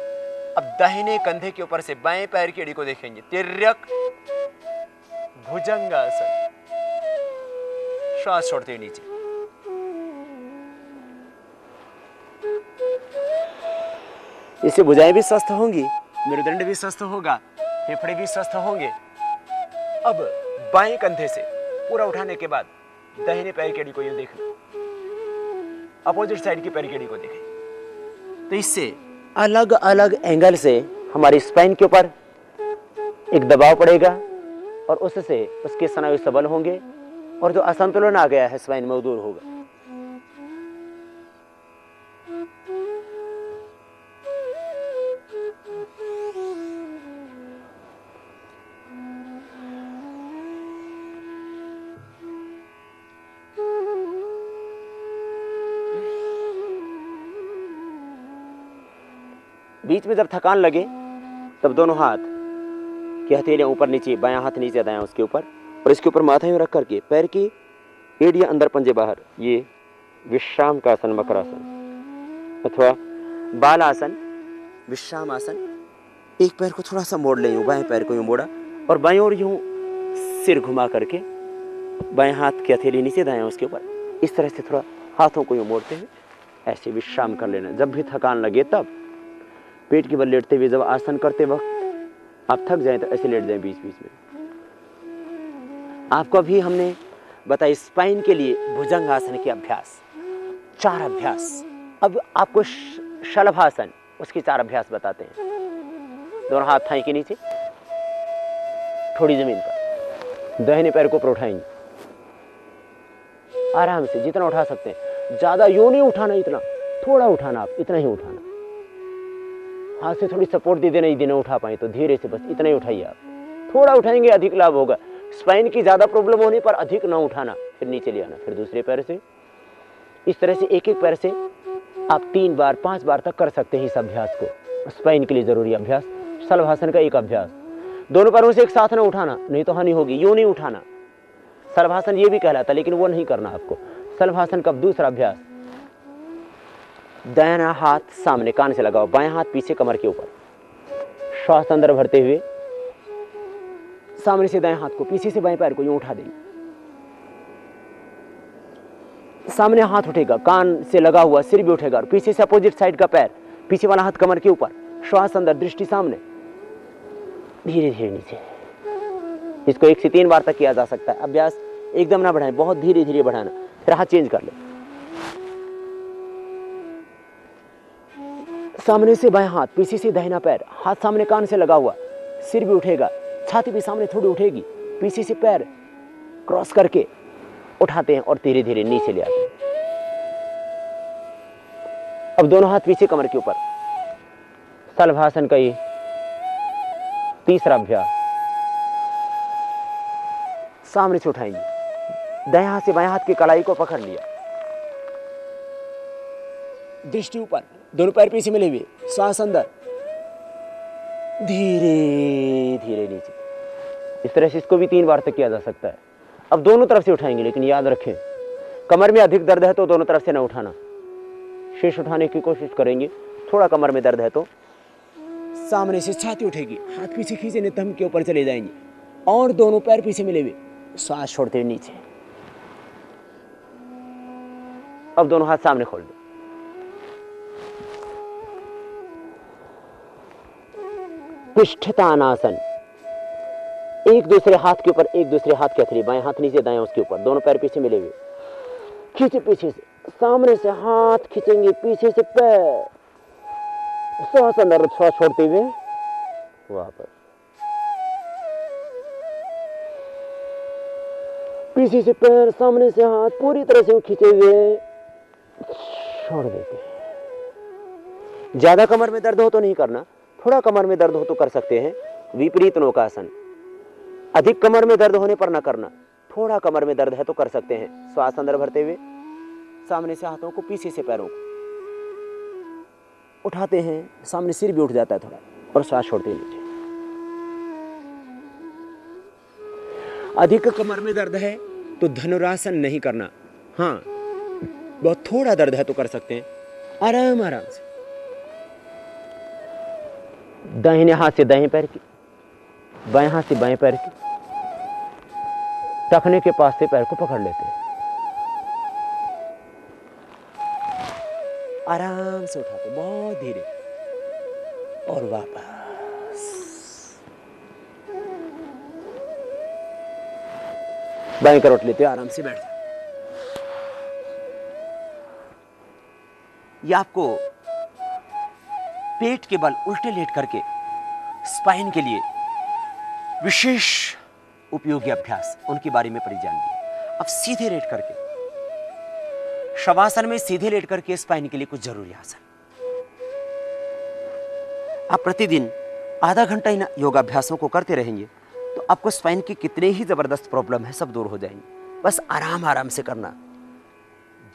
अब दाहिने कंधे के ऊपर से बाएं पैर की एड़ी को देखेंगे, तिर्यक भुजंगासन, श्वास छोड़ते हुए नीचे। इससे भुजाएं भी स्वस्थ होंगी, मेरुदंड भी स्वस्थ होगा, फेफड़े भी स्वस्थ होंगे। अब बाएं कंधे से पूरा उठाने के बाद दाहिने पैर की एड़ी को यूं देखना, अपोजिट साइड की पैर की एड़ी को देखें, तो इससे अलग अलग एंगल से हमारी स्पाइन के ऊपर एक दबाव पड़ेगा और उससे उसके स्नायु सबल होंगे और जो असंतुलन आ गया है स्पाइन में वो दूर होगा। बीच में जब थकान लगे तब दोनों हाथ की हथेलियां ऊपर नीचे, बायां हाथ नीचे दायां उसके ऊपर, और इसके ऊपर माथा यूं रख करके पैर की एड़ियां अंदर पंजे बाहर, ये विश्राम का आसन, मकरासन अथवा बाल आसन, विश्राम आसन। एक पैर को थोड़ा सा मोड़ ले, यूं बाएं पैर को यूं मोड़ा और बाएं ओर यूं सिर घुमा करके बाएं हाथ की हथेली नीचे, दाएं उसके ऊपर, इस तरह से थोड़ा हाथों को यूं मोड़ते हुए ऐसे विश्राम कर लेना। जब भी थकान लगे तब पेट के बल लेटते हुए, जब आसन करते वक्त आप थक जाएं तो ऐसे लेट जाएं बीच बीच में। आपको अभी हमने बताया स्पाइन के लिए भुजंग आसन के अभ्यास, 4 अभ्यास। अब आपको शलभासन, उसके 4 अभ्यास बताते हैं। दोनों हाथ थाई के नीचे, थोड़ी जमीन पर, दाहिने पैर को ऊपर उठाएंगे आराम से, जितना उठा सकते हैं। ज्यादा यूं नहीं उठाना, इतना थोड़ा उठाना, आप इतना ही उठाना। हाथ से थोड़ी सपोर्ट दे देना, यदि ना उठा पाए तो धीरे से बस इतना ही उठाइए। आप थोड़ा उठाएंगे अधिक लाभ होगा। स्पाइन की ज्यादा प्रॉब्लम होने पर अधिक ना उठाना, फिर नीचे ले आना, फिर दूसरे पैर से। इस तरह से एक एक पैर से आप 3 बार 5 बार तक कर सकते हैं इस अभ्यास को। स्पाइन के लिए जरूरी अभ्यास, शलभासन का एक अभ्यास। दोनों पैरों से एक साथ ना उठाना, नहीं तो हानि होगी। यूं नहीं उठाना, शलभासन ये भी कहलाता, लेकिन वो नहीं करना आपको। शलभासन का दूसरा अभ्यास, दायां हाथ सामने कान से लगाओ, बायां हाथ पीछे कमर के ऊपर, श्वास अंदर भरते हुए सामने से दाएं हाथ को, पीछे से बाएं पैर को यूं उठा देंगे। सामने हाथ उठेगा, कान से लगा हुआ, सिर भी उठेगा, और पीछे से अपोजिट साइड का पैर, पीछे वाला हाथ कमर के ऊपर, श्वास अंदर, दृष्टि सामने, धीरे धीरे नीचे। इसको 1 से 3 बार तक किया जा सकता है। अभ्यास एकदम ना बढ़ाएं, बहुत धीरे धीरे बढ़ाना। फिर हाथ चेंज कर ले, सामने से बाएं हाथ, पीछे से दाहिना पैर, हाथ सामने कान से लगा हुआ, सिर भी उठेगा, छाती भी सामने थोड़ी उठेगी, पीछे से पैर क्रॉस करके उठाते हैं और धीरे धीरे नीचे ले आते हैं। अब दोनों हाथ पीछे कमर के ऊपर, शलभासन का ये तीसरा अभ्यास। सामने से उठाएंगे, दाएं हाथ से बाएं हाथ की कलाई को पकड़ लिया, दृष्टि ऊपर, दोनों पैर पीछे मिले हुए, श्वास अंदर, धीरे धीरे नीचे। इस तरह से इसको भी 3 बार तक किया जा सकता है। अब दोनों तरफ से उठाएंगे, लेकिन याद रखें कमर में अधिक दर्द है तो दोनों तरफ से ना उठाना, शीर्ष उठाने की कोशिश करेंगे। थोड़ा कमर में दर्द है तो सामने से छाती उठेगी, हाथ पीछे खींचे, नितंब के ऊपर चले जाएंगे और दोनों पैर पीछे मिले हुए, श्वास छोड़ते हुए नीचे। अब दोनों हाथ सामने खोल दो, पृष्ठतानासन। एक दूसरे हाथ के ऊपर, एक दूसरे हाथ की हथेली, बाएं हाथ नीचे, दाएं उसके ऊपर, दोनों पैर पीछे मिले हुए, खींचे पीछे से, सामने से हाथ खींचेंगे, पीछे से पैर, श्वास अंदर, श्वास छोड़ते हुए वापस, पीछे से पैर, सामने से हाथ, पूरी तरह से खींचे हुए छोड़ देते हैं। ज्यादा कमर में दर्द हो तो नहीं करना, थोड़ा कमर में दर्द हो तो कर सकते हैं विपरीत नौकासन। अधिक कमर में दर्द होने पर ना करना, थोड़ा कमर में दर्द है तो कर सकते हैं। श्वास अंदर भरते हुए सामने से हाथों को, पीछे से पैरों को उठाते हैं, सामने सिर भी उठ जाता है थोड़ा, और श्वास छोड़ते नीचे। अधिक कमर में दर्द है तो धनुरासन नहीं करना। हाँ, बहुत थोड़ा दर्द है तो कर सकते हैं, आराम आराम से। दाहिने हाथ से दाहिने पैर की, बाएं हाथ से बाएं पैर की, टखने के पास से पैर को पकड़ लेते हैं, आराम से उठाते, बहुत धीरे, और वापस। बाएं करवट लेते हैं, आराम से बैठ जाते। ये आपको पेट के बल उल्टे लेट करके स्पाइन के लिए विशेष उपयोगी अभ्यास, उनके बारे में परिजान दिया। अब सीधे लेट करके, शवासन में सीधे लेट करके स्पाइन के लिए कुछ जरूरी आसन। आप प्रतिदिन आधा घंटा इन योगाभ्यासों को करते रहेंगे तो आपको स्पाइन की कितने ही जबरदस्त प्रॉब्लम है सब दूर हो जाएंगे। बस आराम आराम से करना,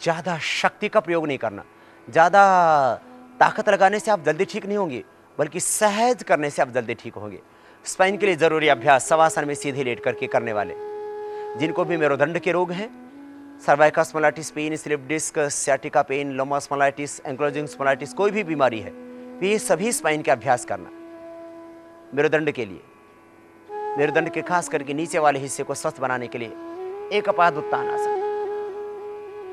ज्यादा शक्ति का प्रयोग नहीं करना। ज्यादा ताकत लगाने से आप जल्दी ठीक नहीं होंगे, बल्कि सहज करने से आप जल्दी ठीक होंगे। स्पाइन के लिए जरूरी अभ्यास शवासन में सीधे लेट करके करने वाले, जिनको भी मेरुदंड के रोग हैं, cervical spondylitis pain, slip disc, sciatica pain, lumbar spondylitis, ankylosing spondylitis, कोई भी बीमारी है, तो ये सभी स्पाइन का अभ्यास करना मेरुदंड के लिए, मेरुदंड के खास करके नीचे वाले हिस्से को स्वस्थ बनाने के लिए एक अपाद उत्तान आसन,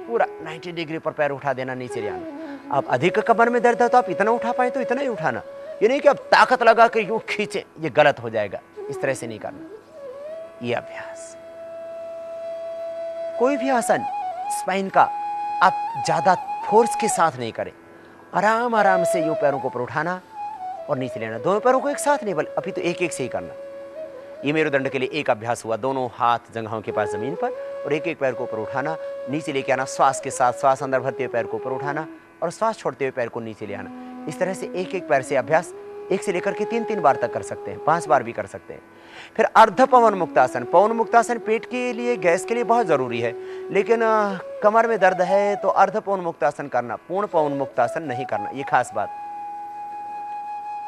पूरा 90 डिग्री पर पैर उठा देना, नीचे ले आना। अब अधिक कमर में दर्द है तो आप इतना उठा पाए तो इतना ही उठाना, ये नहीं कि आप ताकत लगा के यूं खींचे, ये गलत हो जाएगा, इस तरह से नहीं करना। ये अभ्यास, कोई भी आसन स्पाइन का आप ज्यादा फोर्स के साथ नहीं करें, आराम आराम से यूं पैरों को ऊपर उठाना और नीचे लेना, दोनों पैरों को एक साथ नहीं, बल्कि अभी तो एक एक से ही करना। ये मेरुदंड के लिए एक अभ्यास हुआ, दोनों हाथ जंघाओं के पास जमीन पर और एक एक पैर को ऊपर उठाना, नीचे लेके आना, श्वास के साथ, श्वास अंदर भरते हुए पैर को ऊपर उठाना और श्वास छोड़ते हुए पैर को नीचे ले आना। इस तरह से एक एक पैर से अभ्यास 1 से लेकर के 3-3 बार तक कर सकते हैं, 5 बार भी कर सकते हैं। फिर अर्ध पवन मुक्तासन, पवन मुक्तासन पेट के लिए, गैस के लिए बहुत जरूरी है, लेकिन कमर में दर्द है तो अर्ध पवन मुक्तासन करना, पूर्ण पवन मुक्तासन नहीं करना, ये खास बात।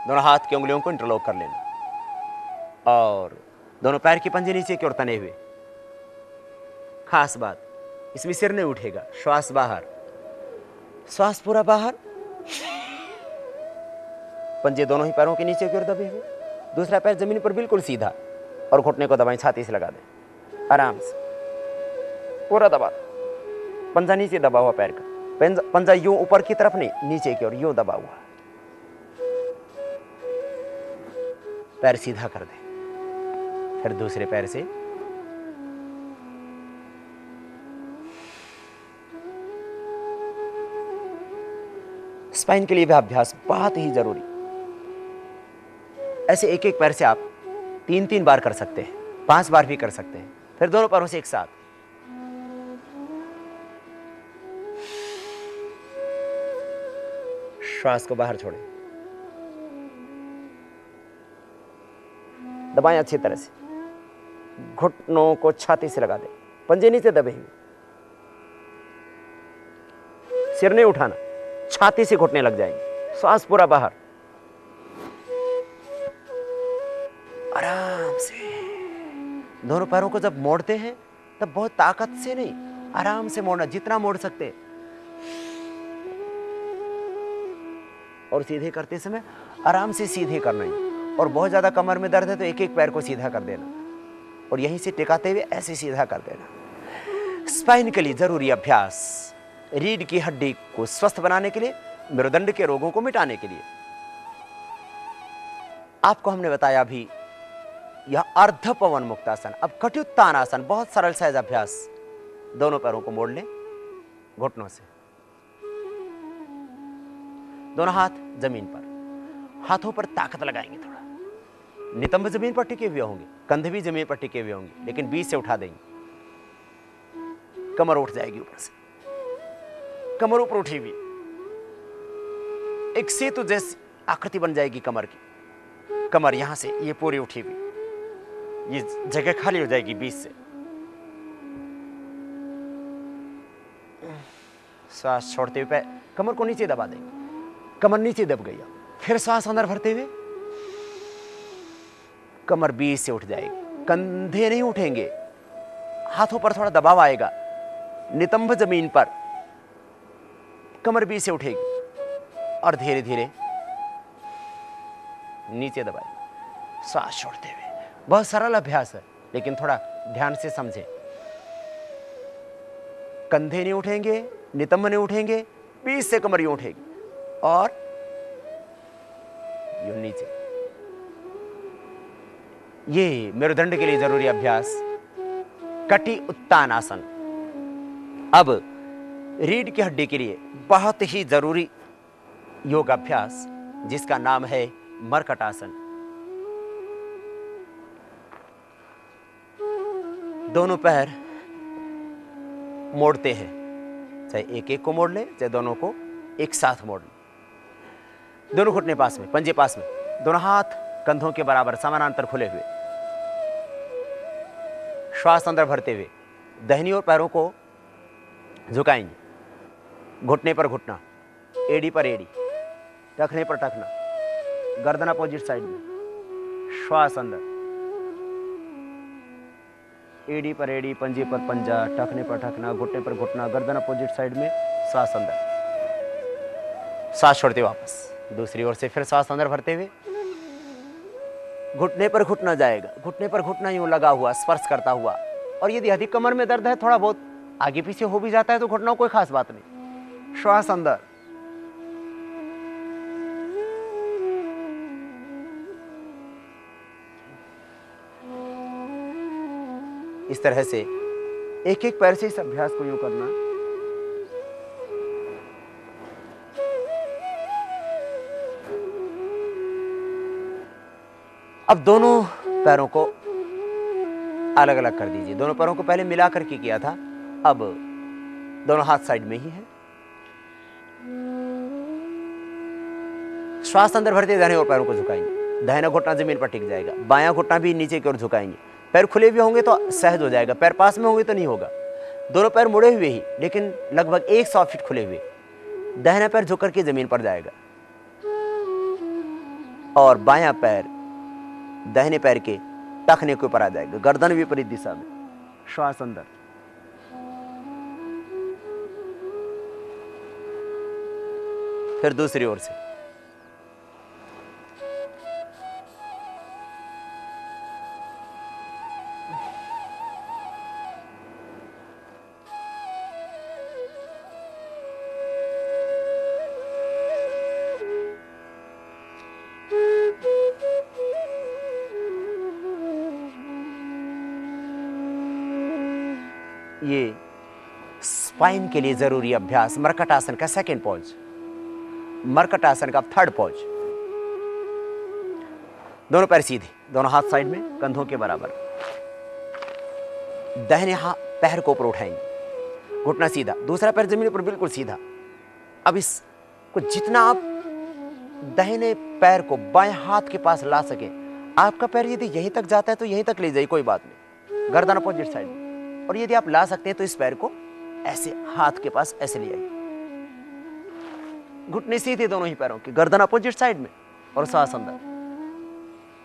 दोनों हाथ की उंगलियों को इंटरलॉक कर लेना और दोनों पैर की पंजे नीचे की ओर तने हुए, खास बात, इसमें सिर नहीं उठेगा, श्वास बाहर, श्वास पूरा बाहर, पंजे दोनों ही पैरों के नीचे की ओर दबे हुए, दूसरा पैर जमीन पर बिल्कुल सीधा और घुटने को दबाएं, छाती से लगा दें, आराम से पूरा दबा, पंजा नीचे दबा हुआ पैर का, पंजा यूं ऊपर की तरफ नहीं, नीचे की ओर यूं दबा हुआ, पैर सीधा कर दें। फिर दूसरे पैर से स्पाइन के लिए भी अभ्यास बहुत ही जरूरी। ऐसे एक एक पैर से आप 3-3 बार कर सकते हैं, 5 बार भी कर सकते हैं। फिर दोनों पैरों से एक साथ, श्वास को बाहर छोड़ें, दबाएं अच्छी तरह से, घुटनों को छाती से लगा दें, पंजे नीचे दबे हुए, सिर नहीं उठाना, छाती से घुटने लग जाएंगे, श्वास पूरा बाहर, आराम से। दोनों पैरों को जब मोड़ते हैं तब बहुत ताकत से नहीं, आराम से मोड़ना, जितना मोड़ सकते हैं। और सीधे करते समय आराम से सीधे करना ही, और बहुत ज्यादा कमर में दर्द है तो एक एक पैर को सीधा कर देना और यहीं से टिकाते हुए ऐसे सीधा कर देना। स्पाइन के लिए जरूरी अभ्यास, रीढ़ की हड्डी को स्वस्थ बनाने के लिए, मेरुदंड के रोगों को मिटाने के लिए। आपको हमने बताया अभी यह अर्ध पवन मुक्तासन। अब कटियुत्तान आसन, बहुत सरल सहज अभ्यास, दोनों पैरों को मोड़ लें घुटनों से, दोनों हाथ जमीन पर, हाथों पर ताकत लगाएंगे, थोड़ा नितंब जमीन पर टिके हुए होंगे, कंधे भी जमीन पर टिके हुए होंगे, लेकिन बीच से उठा देंगे, कमर उठ जाएगी ऊपर से, कमर ऊपर उठी हुई, एक सेतु जैसी आकृति बन जाएगी कमर की, कमर यहां से ये पूरी उठी हुई, ये जगह खाली हो जाएगी बीच से। श्वास छोड़ते हुए कमर को नीचे दबा देंगे, कमर नीचे दब गई, फिर श्वास अंदर भरते हुए कमर बीच से उठ जाएगी, कंधे नहीं उठेंगे, हाथों पर थोड़ा दबाव आएगा, नितंब जमीन पर, कमर बीच से उठेगी और धीरे धीरे नीचे दबाएगी, श्वास छोड़ते हुए। बहुत सरल अभ्यास है, लेकिन थोड़ा ध्यान से समझें। कंधे नहीं उठेंगे, नितंब नहीं उठेंगे, बीच से कमर यूं उठेगी और यूं नीचे। ये मेरुदंड के लिए जरूरी अभ्यास कटि उत्तान आसन। अब रीढ़ की हड्डी के लिए बहुत ही जरूरी योग अभ्यास, जिसका नाम है मरकट आसन। दोनों पैर मोड़ते हैं, चाहे एक एक को मोड़ ले, चाहे दोनों को एक साथ मोड़ ले। दोनों घुटने पास में, पंजे पास में, दोनों हाथ कंधों के बराबर समानांतर खुले हुए, श्वास अंदर भरते हुए दाहिनी ओर पैरों को झुकाएंगे, घुटने पर घुटना, एड़ी पर एड़ी, टखने पर टखना, गर्दन अपोजिट साइड में, श्वास अंदर, एडी पर एडी, पंजे पर पंजा, टखने पर टखना, घुटने पर घुटना, गर्दन अपोजिट साइड में, सांस अंदर, सांस छोड़ते वापस। दूसरी ओर से फिर सांस अंदर भरते हुए घुटने पर घुटना जाएगा, घुटने पर घुटना यूं लगा हुआ, स्पर्श करता हुआ। और यदि अधिक कमर में दर्द है, थोड़ा बहुत आगे पीछे हो भी जाता है तो घुटना कोई खास बात नहीं। श्वास अंदर, इस तरह से एक एक पैर से इस अभ्यास को यूं करना। अब दोनों पैरों को अलग अलग कर दीजिए। दोनों पैरों को पहले मिला करके किया था, अब दोनों हाथ साइड में ही है। श्वास अंदर भरते दाहिने और पैरों को झुकाएंगे, दाहिना घुटना जमीन पर टिक जाएगा, बायां घुटना भी नीचे की ओर झुकाएंगे। पैर खुले भी होंगे तो सहज हो जाएगा, पैर पास में होंगे तो नहीं होगा। दोनों पैर मुड़े हुए ही, लेकिन लगभग 100 फीट खुले हुए। दाहिना पैर झुक करके जमीन पर जाएगा और बायां पैर दाहिने पैर के टखने के ऊपर आ जाएगा, गर्दन विपरीत दिशा में। श्वास अंदर, फिर दूसरी ओर से। ये स्पाइन के लिए जरूरी अभ्यास मरकट आसन का सेकंड पॉज, मरकट आसन का थर्ड पॉज। दोनों पैर सीधे, दोनों हाथ साइड में, कंधों के बराबर। दाहिने हाथ पैर को ऊपर उठाएंगे, घुटना सीधा, दूसरा पैर जमीन पर बिल्कुल सीधा। अब इसको जितना आप दाहिने पैर को बाएं हाथ के पास ला सके, आपका पैर यदि यहीं तक जाता है तो यहीं तक ले जाइए, कोई बात नहीं, गर्दन अपोजिट साइड में। और यदि आप ला सकते हैं तो इस पैर को ऐसे हाथ के पास ऐसे ले आइए, घुटने सीधे दोनों ही पैरों के, गर्दन अपोजिट साइड में और सांस अंदर।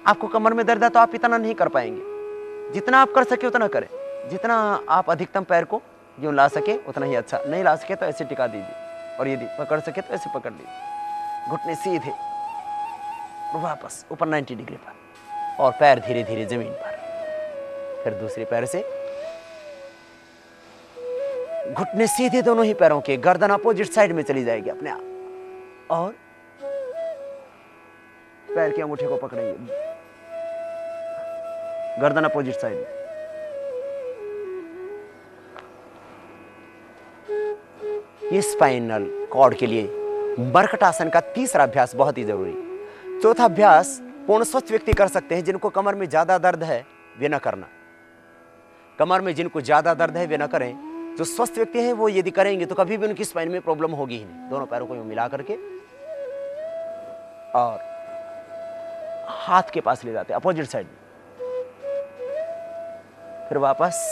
आपको कमर में दर्द है तो आप इतना नहीं कर पाएंगे, जितना आप कर सके उतना करें, जितना आप अधिकतम पैर को यूं ला सके उतना ही अच्छा। नहीं ला सके तो ऐसे टिका दीजिए, और यदि पकड़ सके तो ऐसे पकड़ लीजिए, घुटने सीधे वापस ऊपर 90 डिग्री पर, और पैर धीरे धीरे जमीन पर। फिर दूसरे पैर से घुटने सीधे दोनों ही पैरों के, गर्दन अपोजिट साइड में चली जाएगी अपने आप, और पैर के अंगूठे को पकड़ेंगे, गर्दन अपोजिट साइड में। ये स्पाइनल कॉर्ड के लिए मरकट आसन का तीसरा अभ्यास बहुत ही जरूरी। चौथा अभ्यास पूर्ण स्वस्थ व्यक्ति कर सकते हैं, जिनको कमर में ज्यादा दर्द है वे न करना। कमर में जिनको ज्यादा दर्द है वे न करें। जो स्वस्थ व्यक्ति हैं वो यदि करेंगे तो कभी भी उनकी स्पाइन में प्रॉब्लम होगी ही नहीं। दोनों पैरों को मिला करके और हाथ के पास ले जाते हैं अपोजिट साइड में, फिर वापस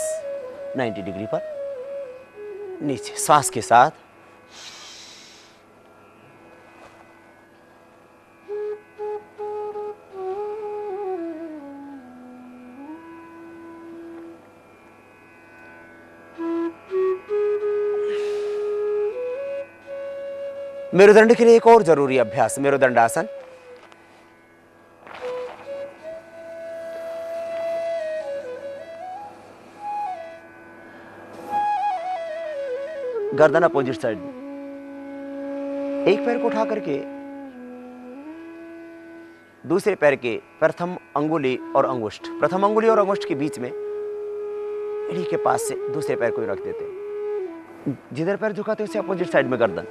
90 डिग्री पर नीचे, श्वास के साथ। मेरुदंड के लिए एक और जरूरी अभ्यास, मेरुदंड आसन। गर्दन अपोजिट साइड में, एक पैर को उठा करके दूसरे पैर के प्रथम अंगुली और अंगुष्ठ, प्रथम अंगुली और अंगुष्ठ के बीच में एड़ी के पास से दूसरे पैर को रख देते हैं। जिधर पैर झुकाते हैं उसे अपोजिट साइड में गर्दन।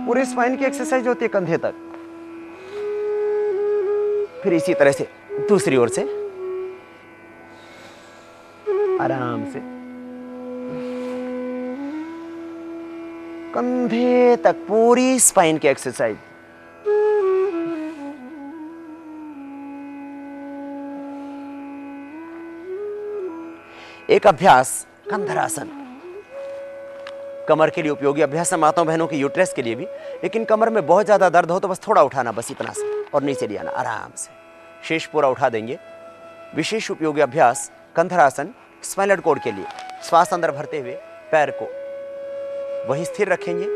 पूरे स्पाइन की एक्सरसाइज होती है कंधे तक। फिर इसी तरह से दूसरी ओर से आराम से कंधे तक पूरी स्पाइन की एक्सरसाइज। एक अभ्यास कंधरासन, कमर के लिए उपयोगी अभ्यास है, माताओं बहनों के यूट्रस के लिए भी। लेकिन कमर में बहुत ज़्यादा दर्द हो तो बस थोड़ा उठाना, बस इतना से, और नीचे ले आना आराम से, शेष पूरा उठा देंगे। विशेष उपयोगी अभ्यास कंधरासन स्पाइनल कॉर्ड के लिए। श्वास अंदर भरते हुए पैर को वहीं स्थिर रखेंगे,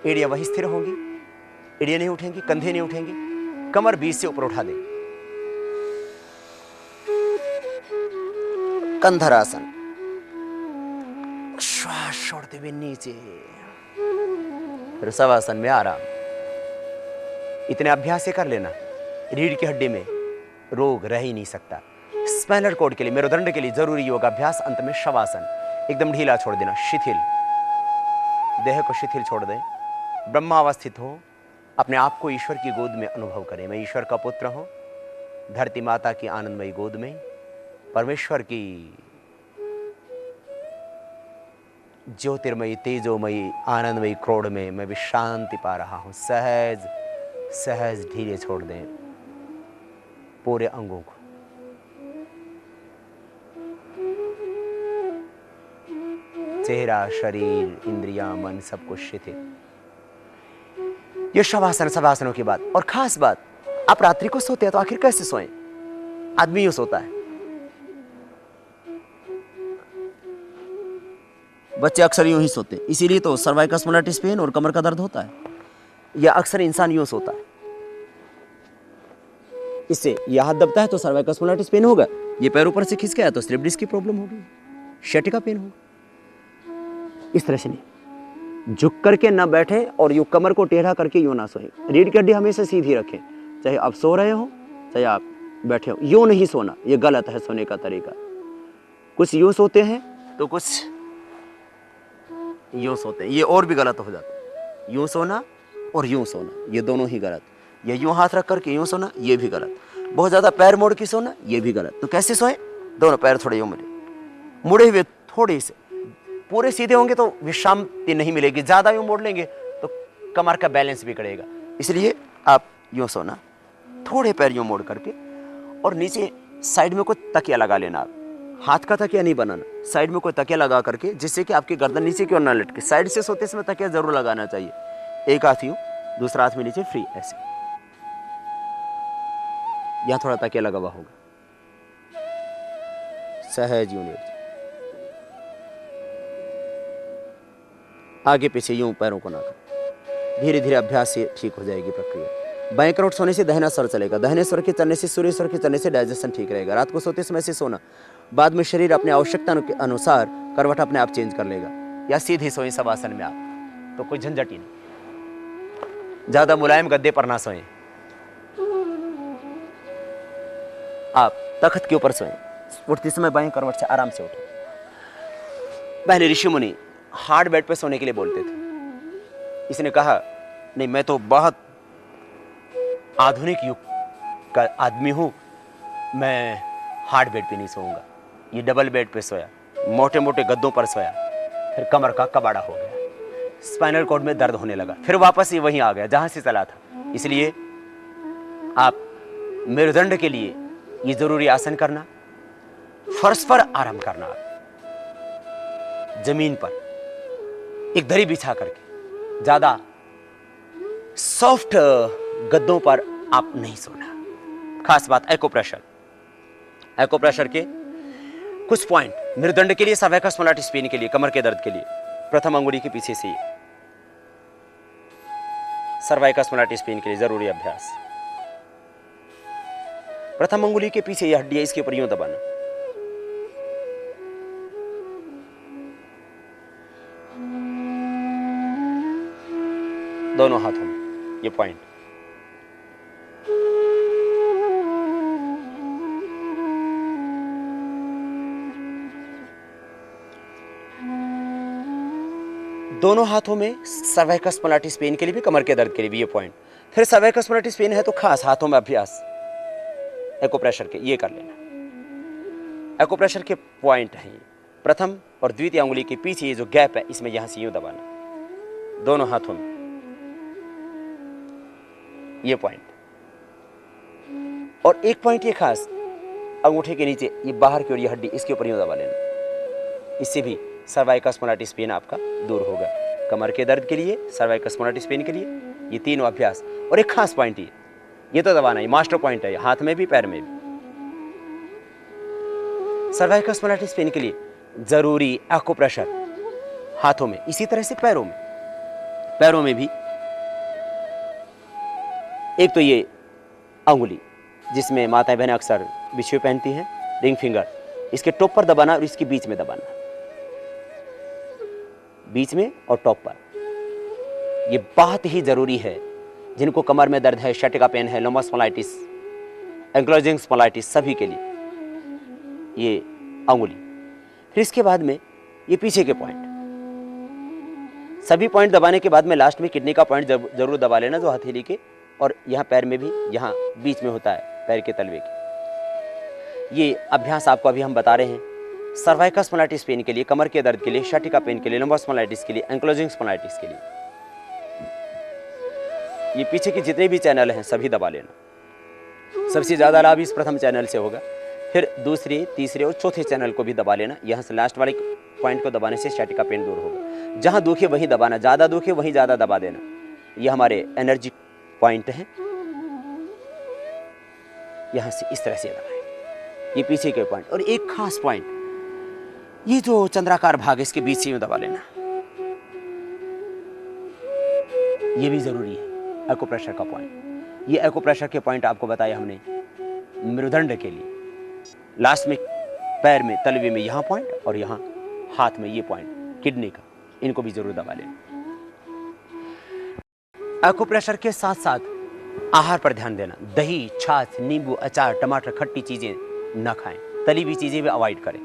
एड़ियाँ वहीं स्थिर होंगी, एड़ियाँ नहीं उठेंगी, कंधे नहीं उठेंगे, कमर बीच से ऊपर उठा देंगे। कंधरासन, श्वास छोड़ते हुए नीचे, फिर शवासन में आराम। इतने अभ्यास से कर लेना, रीढ़ की हड्डी में रोग रह ही नहीं सकता। स्पाइनल कॉर्ड के लिए, मेरुदंड के लिए जरूरी योगाभ्यास, अंत में शवासन। एकदम ढीला छोड़ देना, शिथिल, देह को शिथिल छोड़ दें। ब्रह्मावस्थित हो, अपने आप को ईश्वर की गोद में अनुभव करें। मैं ईश्वर का पुत्र हूं, धरती माता की आनंदमयी गोद में, परमेश्वर की ज्योतिर्मयी तेजोमयी आनंदमयी क्रोड़ में मैं भी शांति पा रहा हूं। सहज सहज ढीले छोड़ दें पूरे अंगों को। चेहरा, शरीर, इंद्रियां, मन सब कुछ शिथिल। ये शवासन, शवासनों की बात। और खास बात, आप रात्रि को सोते हैं तो आखिर कैसे सोएं? आदमी यूं सोता है, बच्चे अक्सर यूं ही सोते, इसीलिए तो सर्वाइकल स्पॉन्डिलाइटिस पेन और कमर का दर्द होता है। या अक्सर इंसान यूं सोता है, इससे यह हाथ दबता है तो सर्वाइकल स्पॉन्डिलाइटिस पेन होगा, ये पैर ऊपर से खिंच गया तो स्लिप डिस्क की प्रॉब्लम होगी, शैटिका पेन होगा। इस तरह से नहीं, झुक करके ना बैठे और यूं कमर को टेढ़ा करके यूं ना सोए। रीढ़ की हड्डी हमेशा सीधी रखें, चाहे आप सो रहे हो चाहे आप बैठे हो। यूं नहीं सोना, ये गलत है सोने का तरीका। कुछ यूं सोते हैं तो कुछ यूं सोते हैं, ये और भी गलत हो जाता है। यूं सोना और यूं सोना, ये दोनों ही गलत। ये यूं हाथ रख करके यूं सोना, ये भी गलत। बहुत ज्यादा पैर मोड़ के सोना, ये भी गलत। तो कैसे सोए? दोनों पैर थोड़े यूं मुड़े हुए, थोड़े से। पूरे सीधे होंगे तो विश्रांति नहीं मिलेगी, ज्यादा यूं मोड़ लेंगे तो कमर का बैलेंस बिगड़ेगा। इसलिए आप यूं सोना, थोड़े पैर यूं मोड़ करके, और नीचे साइड में कोई तकिया लगा लेना। आप हाथ का तकिया नहीं बनाना, साइड में कोई तकिया लगा करके, जिससे कि आपकी गर्दन नीचे की ओर ना लटके। साइड से सोते समय तकिया जरूर लगाना चाहिए। एक हाथ यूं, दूसरा हाथ में नीचे फ्री, ऐसे। यहां थोड़ा तकिया लगा हुआ होगा, सहज यूं लेट, आगे पीछे यूं पैरों को ना कर। धीरे धीरे अभ्यास से ठीक हो जाएगी प्रक्रिया। बाएं करवट सोने से दाहिना स्वर चलेगा, दाहिने स्वर के चलने से सूर्य स्वर के चलने से डाइजेशन ठीक रहेगा। रात को सोते समय से सोना, बाद में शरीर अपने आवश्यकता के अनुसार करवट अपने आप चेंज कर लेगा। या सीधे सोएं शवासन में आप, तो कोई झंझट ही नहीं। ज्यादा मुलायम गद्दे पर ना सोएं, आप तख्त के ऊपर सोएं। उठते समय बाएं करवट से आराम से उठें। पहले ऋषि मुनि हार्ड बेड पे सोने के लिए बोलते थे। इसने कहा नहीं, मैं तो बहुत आधुनिक युग का आदमी हूं, मैं हार्ड बेड पे नहीं सोऊंगा। ये डबल बेड पे सोया, मोटे मोटे गद्दों पर सोया, फिर कमर का कबाड़ा हो गया, स्पाइनल कॉर्ड में दर्द होने लगा, फिर वापस ये वहीं आ गया जहां से चला था। इसलिए आप मेरुदंड के लिए ये जरूरी आसन करना, फर्श पर आराम करना, जमीन पर एक दरी बिछा करके, ज्यादा सॉफ्ट गद्दों पर आप नहीं सोना। खास बात, एक्यूप्रेशर। एक्यूप्रेशर के कुछ पॉइंट मेरुदंड के लिए, सर्वाइकल स्पॉन्डिलाइटिस पेन के लिए, कमर के दर्द के लिए। प्रथम अंगुली के पीछे से सर्वाइकल स्पॉन्डिलाइटिस पेन के लिए जरूरी अभ्यास। प्रथम अंगुली के पीछे यह हड्डी है, इसके ऊपर यूं दबाना। दोनों हाथों में ये पॉइंट। दोनों हाथों में सर्वाइकल स्पॉन्डिलाइटिस पेन के लिए भी, कमर के दर्द के लिए भी ये पॉइंट। फिर सर्वाइकल स्पॉन्डिलाइटिस पेन है तो खास हाथों में अभ्यास एक्यूप्रेशर के, ये कर लेना। एक्यूप्रेशर के पॉइंट हैं प्रथम और द्वितीय अंगुली के पीछे ये जो गैप है, इसमें यहां से यूं दबाना, दोनों हाथों में ये पॉइंट। और एक पॉइंट ये खास, अंगूठे के नीचे ये बाहर की ओर ये हड्डी, इसके ऊपर यूं दबा लेना। इससे भी सर्वाइकल स्पॉन्डिलाइटिस पेन आपका दूर होगा। कमर के दर्द के लिए, सर्वाइकल स्पॉन्डिलाइटिस पेन के लिए ये तीनों अभ्यास। और एक खास पॉइंट ये तो दबाना है, मास्टर पॉइंट है, हाथ में भी पैर में भी। सर्वाइकल स्पॉन्डिलाइटिस पेन के लिए जरूरी एक्यूप्रेशर हाथों में, इसी तरह से पैरों में भी। एक तो ये अंगुली जिसमें माताएं बहनें अक्सर बिछुए पहनती हैं, रिंग फिंगर, इसके टॉप पर दबाना और इसके बीच में दबाना, बीच में और टॉप पर। ये बहुत ही जरूरी है जिनको कमर में दर्द है, शटिका पेन है, लंबर स्पॉन्डिलाइटिस, एंक्लोजिंग स्पॉन्डिलाइटिस, सभी के लिए ये अंगुली। फिर इसके बाद में ये पीछे के पॉइंट, सभी पॉइंट दबाने के बाद में लास्ट में किडनी का पॉइंट जरूर दबा लेना, जो हथेली के और यहाँ पैर में भी, यहाँ बीच में होता है पैर के तलवे के। ये अभ्यास आपको अभी हम बता रहे हैं सर्वाइकल स्पॉन्डिलाइटिस पेन के लिए, कमर के दर्द के लिए, शटिका पेन के लिए, लंबर स्पॉन्डिलाइटिस के लिए, एंक्लोजिंग स्पॉन्डिलाइटिस के लिए। ये पीछे के जितने भी चैनल हैं सभी दबा लेना। सबसे ज्यादा लाभ इस प्रथम चैनल से होगा, फिर दूसरे, तीसरे और चौथे चैनल को भी दबा लेना। यहाँ से लास्ट वाले पॉइंट को दबाने से शटिका पेन दूर होगा। जहां दुखे वहीं दबाना, ज्यादा दुखे वहीं ज्यादा दबा देना। ये हमारे एनर्जी पॉइंट है। यहां से इस तरह से दबाएं, ये पीछे के पॉइंट। और एक खास पॉइंट, ये जो चंद्राकार भाग इसके बीच में दबा लेना, ये भी जरूरी है एक्यूप्रेशर का पॉइंट। ये एक्यूप्रेशर के पॉइंट आपको बताया हमने मेरुदंड के लिए, लास्ट में पैर में तलवे में यहां पॉइंट और यहां हाथ में ये पॉइंट किडनी का, इनको भी जरूर दबा लेना। एक्यूप्रेशर के साथ साथ आहार पर ध्यान देना। दही, छाछ, नींबू, अचार, टमाटर, खट्टी चीजें न खाएं, तली हुई चीजें भी अवॉइड करें।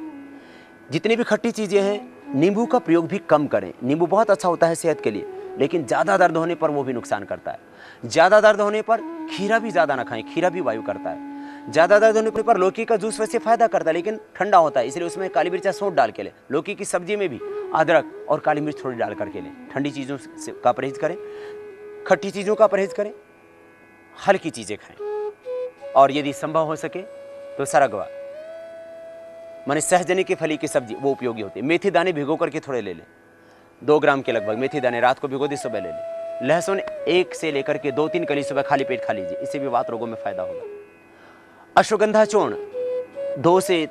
जितनी भी खट्टी चीजें हैं, नींबू का प्रयोग भी कम करें। नींबू बहुत अच्छा होता है सेहत के लिए, लेकिन ज्यादा दर्द होने पर वो भी नुकसान करता है। ज्यादा दर्द होने पर खीरा भी ज्यादा ना खाएं, खीरा भी वायु करता है। ज्यादा दर्द होने पर लौकी का जूस वैसे फायदा करता है, लेकिन ठंडा होता है, इसलिए उसमें काली मिर्च सौंठ डाल के लें। लौकी की सब्जी में भी अदरक और काली मिर्च थोड़ी डाल करके लें। ठंडी चीजों का परहेज करें, खट्टी चीजों का परहेज करें, हल्की चीजें खाएं। और यदि संभव हो सके तो सरगवा माने सहजनी की फली की सब्जी, वो उपयोगी होती है। मेथी दाने भिगो करके थोड़े ले लें, 2 ग्राम के लगभग मेथी दाने रात को भिगो दी, सुबह ले लें। लहसुन 1 से लेकर के 2-3 कली सुबह खाली पेट खा लीजिए, इससे भी वात रोगों में फायदा होगा। अश्वगंधा चूर्ण 2 से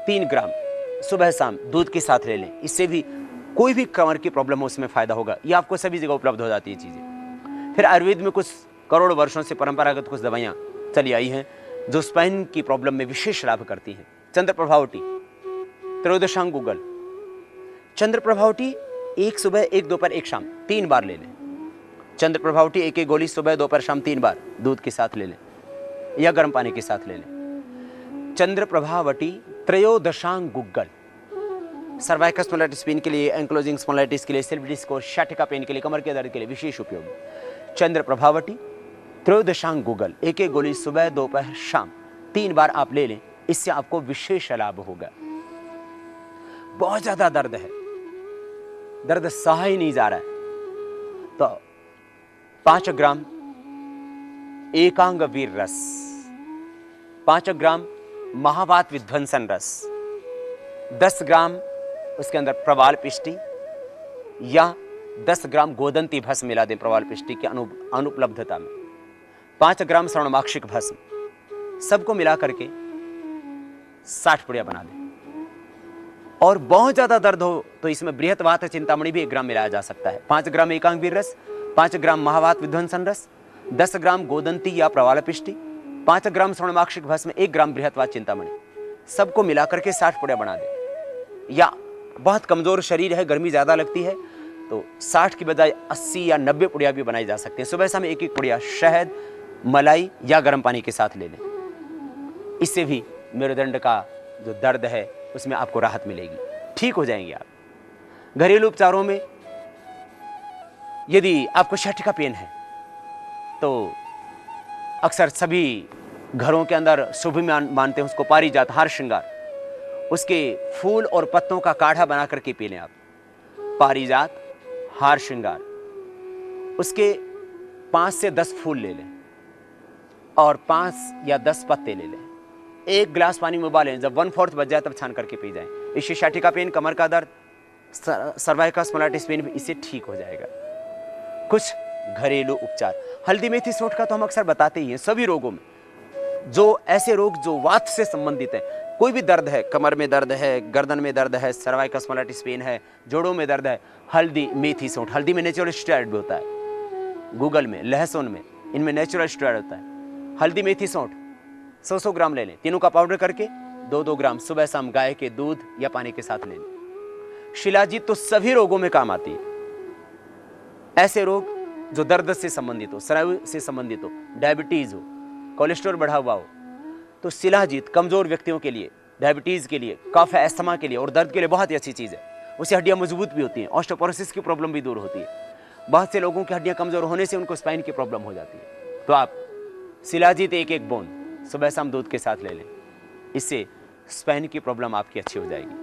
3 ग्राम सुबह शाम दूध के साथ ले लें, इससे भी कोई भी कमर की प्रॉब्लम हो उसमें फायदा होगा। ये आपको सभी जगह उपलब्ध हो जाती है चीजें। फिर आयुर्वेद में कुछ करोड़ों वर्षों से परंपरागत कुछ दवाइयां चली आई हैं जो स्पाइन की प्रॉब्लम में विशेष लाभ करती हैं। चंद्र प्रभावटी, त्रयोदशांग गुग्गल। चंद्र प्रभावटी 1 सुबह 1 दोपहर 1 शाम 3 बार ले लें। चंद्र प्रभावटी 1 गोली सुबह दोपहर शाम 3 बार दूध के साथ ले लें या गर्म पानी के साथ ले लें। चंद्र प्रभावटी त्रयोदशांग गुग्गल सर्वाइकल स्पॉन्डिलाइटिस पेन के लिए, एंक्लोजिंग स्पॉन्डिलाइटिस के लिए, सिल्फ डिस्क और शटिका पेन के लिए, कमर के दर्द के लिए विशेष उपयोगी। चंद्र प्रभावटी त्रयोदशांग गुग्गल 1 गोली सुबह दोपहर शाम 3 बार आप ले लें, इससे आपको विशेष लाभ होगा। बहुत ज्यादा दर्द है, दर्द सहा ही नहीं जा रहा है, तो 5 ग्राम एकांग वीर रस, 5 ग्राम महावात विध्वंसन रस, 10 ग्राम उसके अंदर प्रवाल पिष्टी या 10 ग्राम गोदंती भस्म मिला दें प्रवाल पिष्टी की अनुपलब्धता में, 5 ग्राम स्वर्णमाक्षिक भस्म, सबको मिला करके 60 पुड़िया बना दें। और बहुत ज्यादा दर्द हो तो इसमें बृहत वात चिंतामणि भी 1 ग्राम मिलाया जा सकता है। 5 ग्राम एकांग वीर रस, 5 ग्राम महावात विध्वंसन रस, 10 ग्राम गोदंती या प्रवाल पिष्टी, 5 ग्राम स्वर्णमाक्षिक भस्म, 1 ग्राम बृहत वात चिंतामणि, सबको मिलाकर के 60 पुड़िया बना दें। या बहुत कमजोर शरीर है, गर्मी ज्यादा लगती है, तो 60 की बजाय 80 या 90 पुड़िया भी बनाई जा सकती है। सुबह शाम 1-1 पुड़िया शहद, मलाई या गर्म पानी के साथ ले लें। इससे भी मेरुदंड का जो दर्द है उसमें आपको राहत मिलेगी, ठीक हो जाएंगे आप। घरेलू उपचारों में यदि आपको शटिका पेन है तो अक्सर सभी घरों के अंदर शुभ मानते हैं उसको, पारिजात हार श्रृंगार, उसके फूल और पत्तों का काढ़ा बना करके पी लें आप। पारिजात हार श्रृंगार, उसके 5 से 10 फूल ले लें और 5 या 10 पत्ते ले लें, 1 गिलास पानी में उबालें, जब 1/4 बच जाए तब छान करके पी जाएं। इससे शटिका पेन, कमर का दर्द, सर्वाइकल स्पॉन्डिलाइटिस पेन भी इससे ठीक हो जाएगा। कुछ घरेलू उपचार, हल्दी मेथी सौंठ का तो हम अक्सर बताते ही हैं सभी रोगों में। जो ऐसे रोग जो वात से संबंधित है, कोई भी दर्द है, कमर में दर्द है, गर्दन में दर्द है, सर्वाइकल स्पॉन्डिलाइटिस पेन है, जोड़ों में दर्द है, हल्दी मेथी सौंठ, हल्दी में नेचुरल स्टेरॉइड भी होता है, गूगल में, लहसुन में, इनमें नेचुरल स्टेरॉइड होता है। हल्दी मेथी सौंठ 100-100 ग्राम ले लें, तीनों का पाउडर करके 2-2 ग्राम सुबह शाम गाय के दूध या पानी के साथ ले लें। शिलाजीत तो सभी रोगों में काम आती है। ऐसे रोग जो दर्द से संबंधित हो, स्राव से संबंधित हो, डायबिटीज हो, कोलेस्ट्रॉल बढ़ा हुआ हो, तो शिलाजीत कमजोर व्यक्तियों के लिए, डायबिटीज के लिए, कफ अस्थमा के लिए और दर्द के लिए बहुत ही अच्छी चीज है। उससे हड्डियां मजबूत भी होती हैं, ऑस्टियोपोरोसिस की प्रॉब्लम भी दूर होती है। बहुत से लोगों की हड्डियां कमजोर होने से उनको स्पाइन की प्रॉब्लम हो जाती है। तो आप शिलाजीत 1-1 बूंद सुबह शाम दूध के साथ ले लें, इससे स्पाइन की प्रॉब्लम आपकी अच्छी हो जाएगी।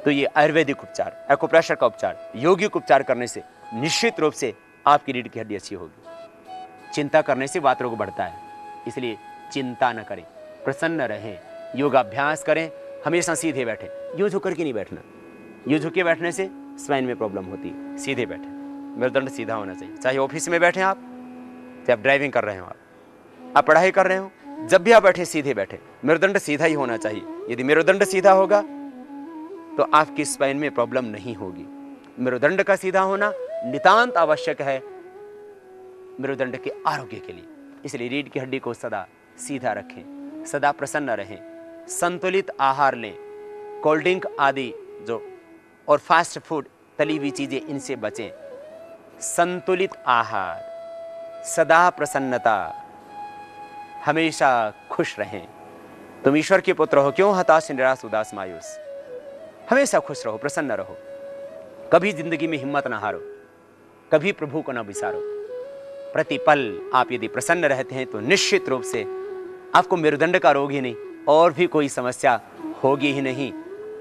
तो ये आयुर्वेदिक उपचार, एक्यूप्रेशर का उपचार, यौगिक उपचार करने से निश्चित रूप से आपकी रीढ़ की हड्डी अच्छी होगी। चिंता करने से वात रोग बढ़ता है, इसलिए चिंता न करें, प्रसन्न रहें, योगाभ्यास करें, हमेशा सीधे बैठें, यूं झुक करके नहीं बैठना। यूं झुके बैठने से स्पाइन में प्रॉब्लम होती है। सीधे बैठें, मेरुदंड सीधा होना चाहिए। चाहे ऑफिस में बैठे आप, चाहे आप ड्राइविंग कर रहे हो, आप पढ़ाई कर रहे हो, जब भी आप बैठे सीधे बैठे, मेरुदंड सीधा ही होना चाहिए। यदि मेरुदंड सीधा होगा तो आपकी स्पाइन में प्रॉब्लम नहीं होगी। मेरुदंड का सीधा होना नितांत आवश्यक है मेरुदंड के आरोग्य के लिए। इसलिए रीढ़ की हड्डी को सदा सीधा रखें, सदा प्रसन्न रहें, संतुलित आहार लें, कोल्ड ड्रिंक आदि जो और फास्ट फूड, तली हुई चीजें, इनसे बचें। संतुलित आहार, सदा प्रसन्नता, हमेशा खुश रहें। तुम ईश्वर के पुत्र हो, क्यों हताश निराश उदास मायूस? हमेशा खुश रहो, प्रसन्न रहो, कभी जिंदगी में हिम्मत ना हारो, कभी प्रभु को ना बिसारो। प्रतिपल आप यदि प्रसन्न रहते हैं तो निश्चित रूप से आपको मेरुदंड का रोग ही नहीं और भी कोई समस्या होगी ही नहीं।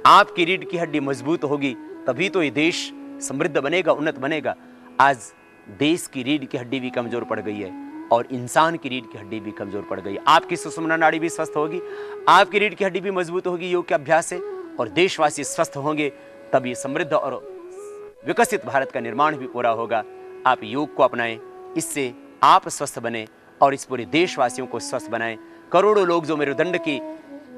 आपकी रीढ़ की हड्डी मजबूत होगी तभी तो ये देश समृद्ध बनेगा, उन्नत बनेगा। आज देश की रीढ़ की हड्डी भी कमजोर पड़ गई है और इंसान की रीढ़ की हड्डी भी कमजोर पड़ गई है। आपकी सुषुम्ना नाड़ी भी स्वस्थ होगी, आपकी रीढ़ की हड्डी भी मजबूत होगी योग के अभ्यास से, और देशवासी स्वस्थ होंगे, तब ये समृद्ध और विकसित भारत का निर्माण भी पूरा होगा। आप योग को अपनाएं, इससे आप स्वस्थ बने और इस पूरे देशवासियों को स्वस्थ बनाएं। करोड़ों लोग जो मेरुदंड की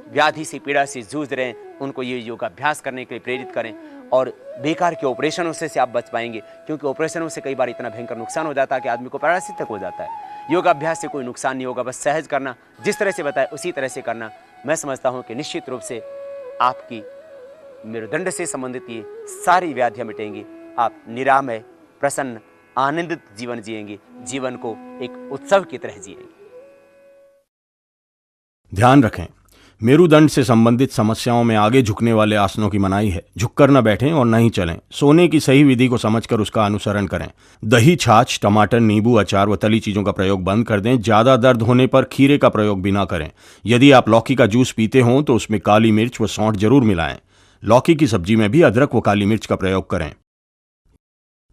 व्याधि से, पीड़ा से जूझ रहे हैं, उनको ये योगाभ्यास करने के लिए प्रेरित करें और बेकार के ऑपरेशनों से आप बच पाएंगे, क्योंकि ऑपरेशनों से कई बार इतना भयंकर नुकसान हो जाता है कि आदमी को पैरालिसिस तक हो जाता है। योगाभ्यास से कोई नुकसान नहीं होगा, बस सहज करना, जिस तरह से बताए उसी तरह से करना। मैं समझता हूँ कि निश्चित रूप से आपकी मेरुदंड से संबंधित ये सारी व्याधियां मिटेंगी। आप निरामय, प्रसन्न, आनंदित जीवन जिएंगे, जीवन को एक उत्सव की तरह जिएंगे। ध्यान रखें, मेरुदंड से संबंधित समस्याओं में आगे झुकने वाले आसनों की मनाही है। झुककर न बैठें और न ही चलें। सोने की सही विधि को समझकर उसका अनुसरण करें। दही, छाछ, टमाटर, नींबू, अचार व तली चीजों का प्रयोग बंद कर दें। ज्यादा दर्द होने पर खीरे का प्रयोग भी ना करें। यदि आप लौकी का जूस पीते हों तो उसमें काली मिर्च व सौंठ जरूर मिलाएं। लौकी की सब्जी में भी अदरक व काली मिर्च का प्रयोग करें।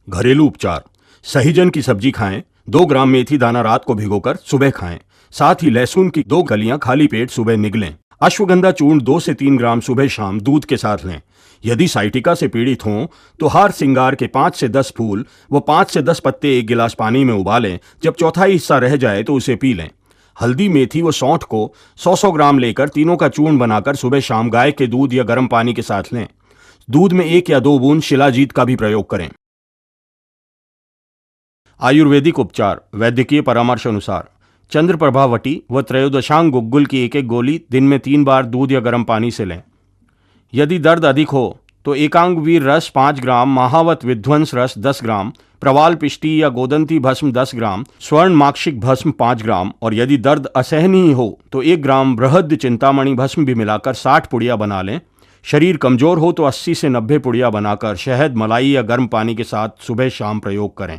घरेलू उपचार, सहीजन की सब्जी खाएं। 2 ग्राम मेथी दाना रात को भिगोकर सुबह खाएं। साथ ही लहसुन की 2 कलियां खाली पेट सुबह निगलें। अश्वगंधा चूर्ण 2 से 3 ग्राम सुबह शाम दूध के साथ लें। यदि साइटिका से पीड़ित हों तो हार सिंगार के 5 से 10 फूल व 5 से 10 पत्ते 1 गिलास पानी में उबालें। जब चौथाई हिस्सा रह जाए तो उसे पी लें। हल्दी, मेथी व सौंठ को 100-100 ग्राम लेकर तीनों का चूर्ण बनाकर सुबह शाम गाय के दूध या गर्म पानी के साथ लें। दूध में 1 या 2 बूंद शिलाजीत का भी प्रयोग करें। आयुर्वेदिक उपचार, वैद्यकीय परामर्श अनुसार चंद्रप्रभावटी व त्रयोदशांग गुग्गुल की 1-1 गोली दिन में 3 बार दूध या गर्म पानी से लें। यदि दर्द अधिक हो तो एकांग वीर रस 5 ग्राम, महावत विध्वंस रस 10 ग्राम, प्रवाल पिष्टी या गोदंती भस्म 10 ग्राम, स्वर्ण माक्षिक भस्म 5 ग्राम और यदि दर्द असहनीय हो तो 1 ग्राम बृहद चिंतामणि भस्म भी मिलाकर 60 पुड़िया बना लें। शरीर कमजोर हो तो 80 से 90 पुड़िया बनाकर शहद, मलाई या गर्म पानी के साथ सुबह शाम प्रयोग करें।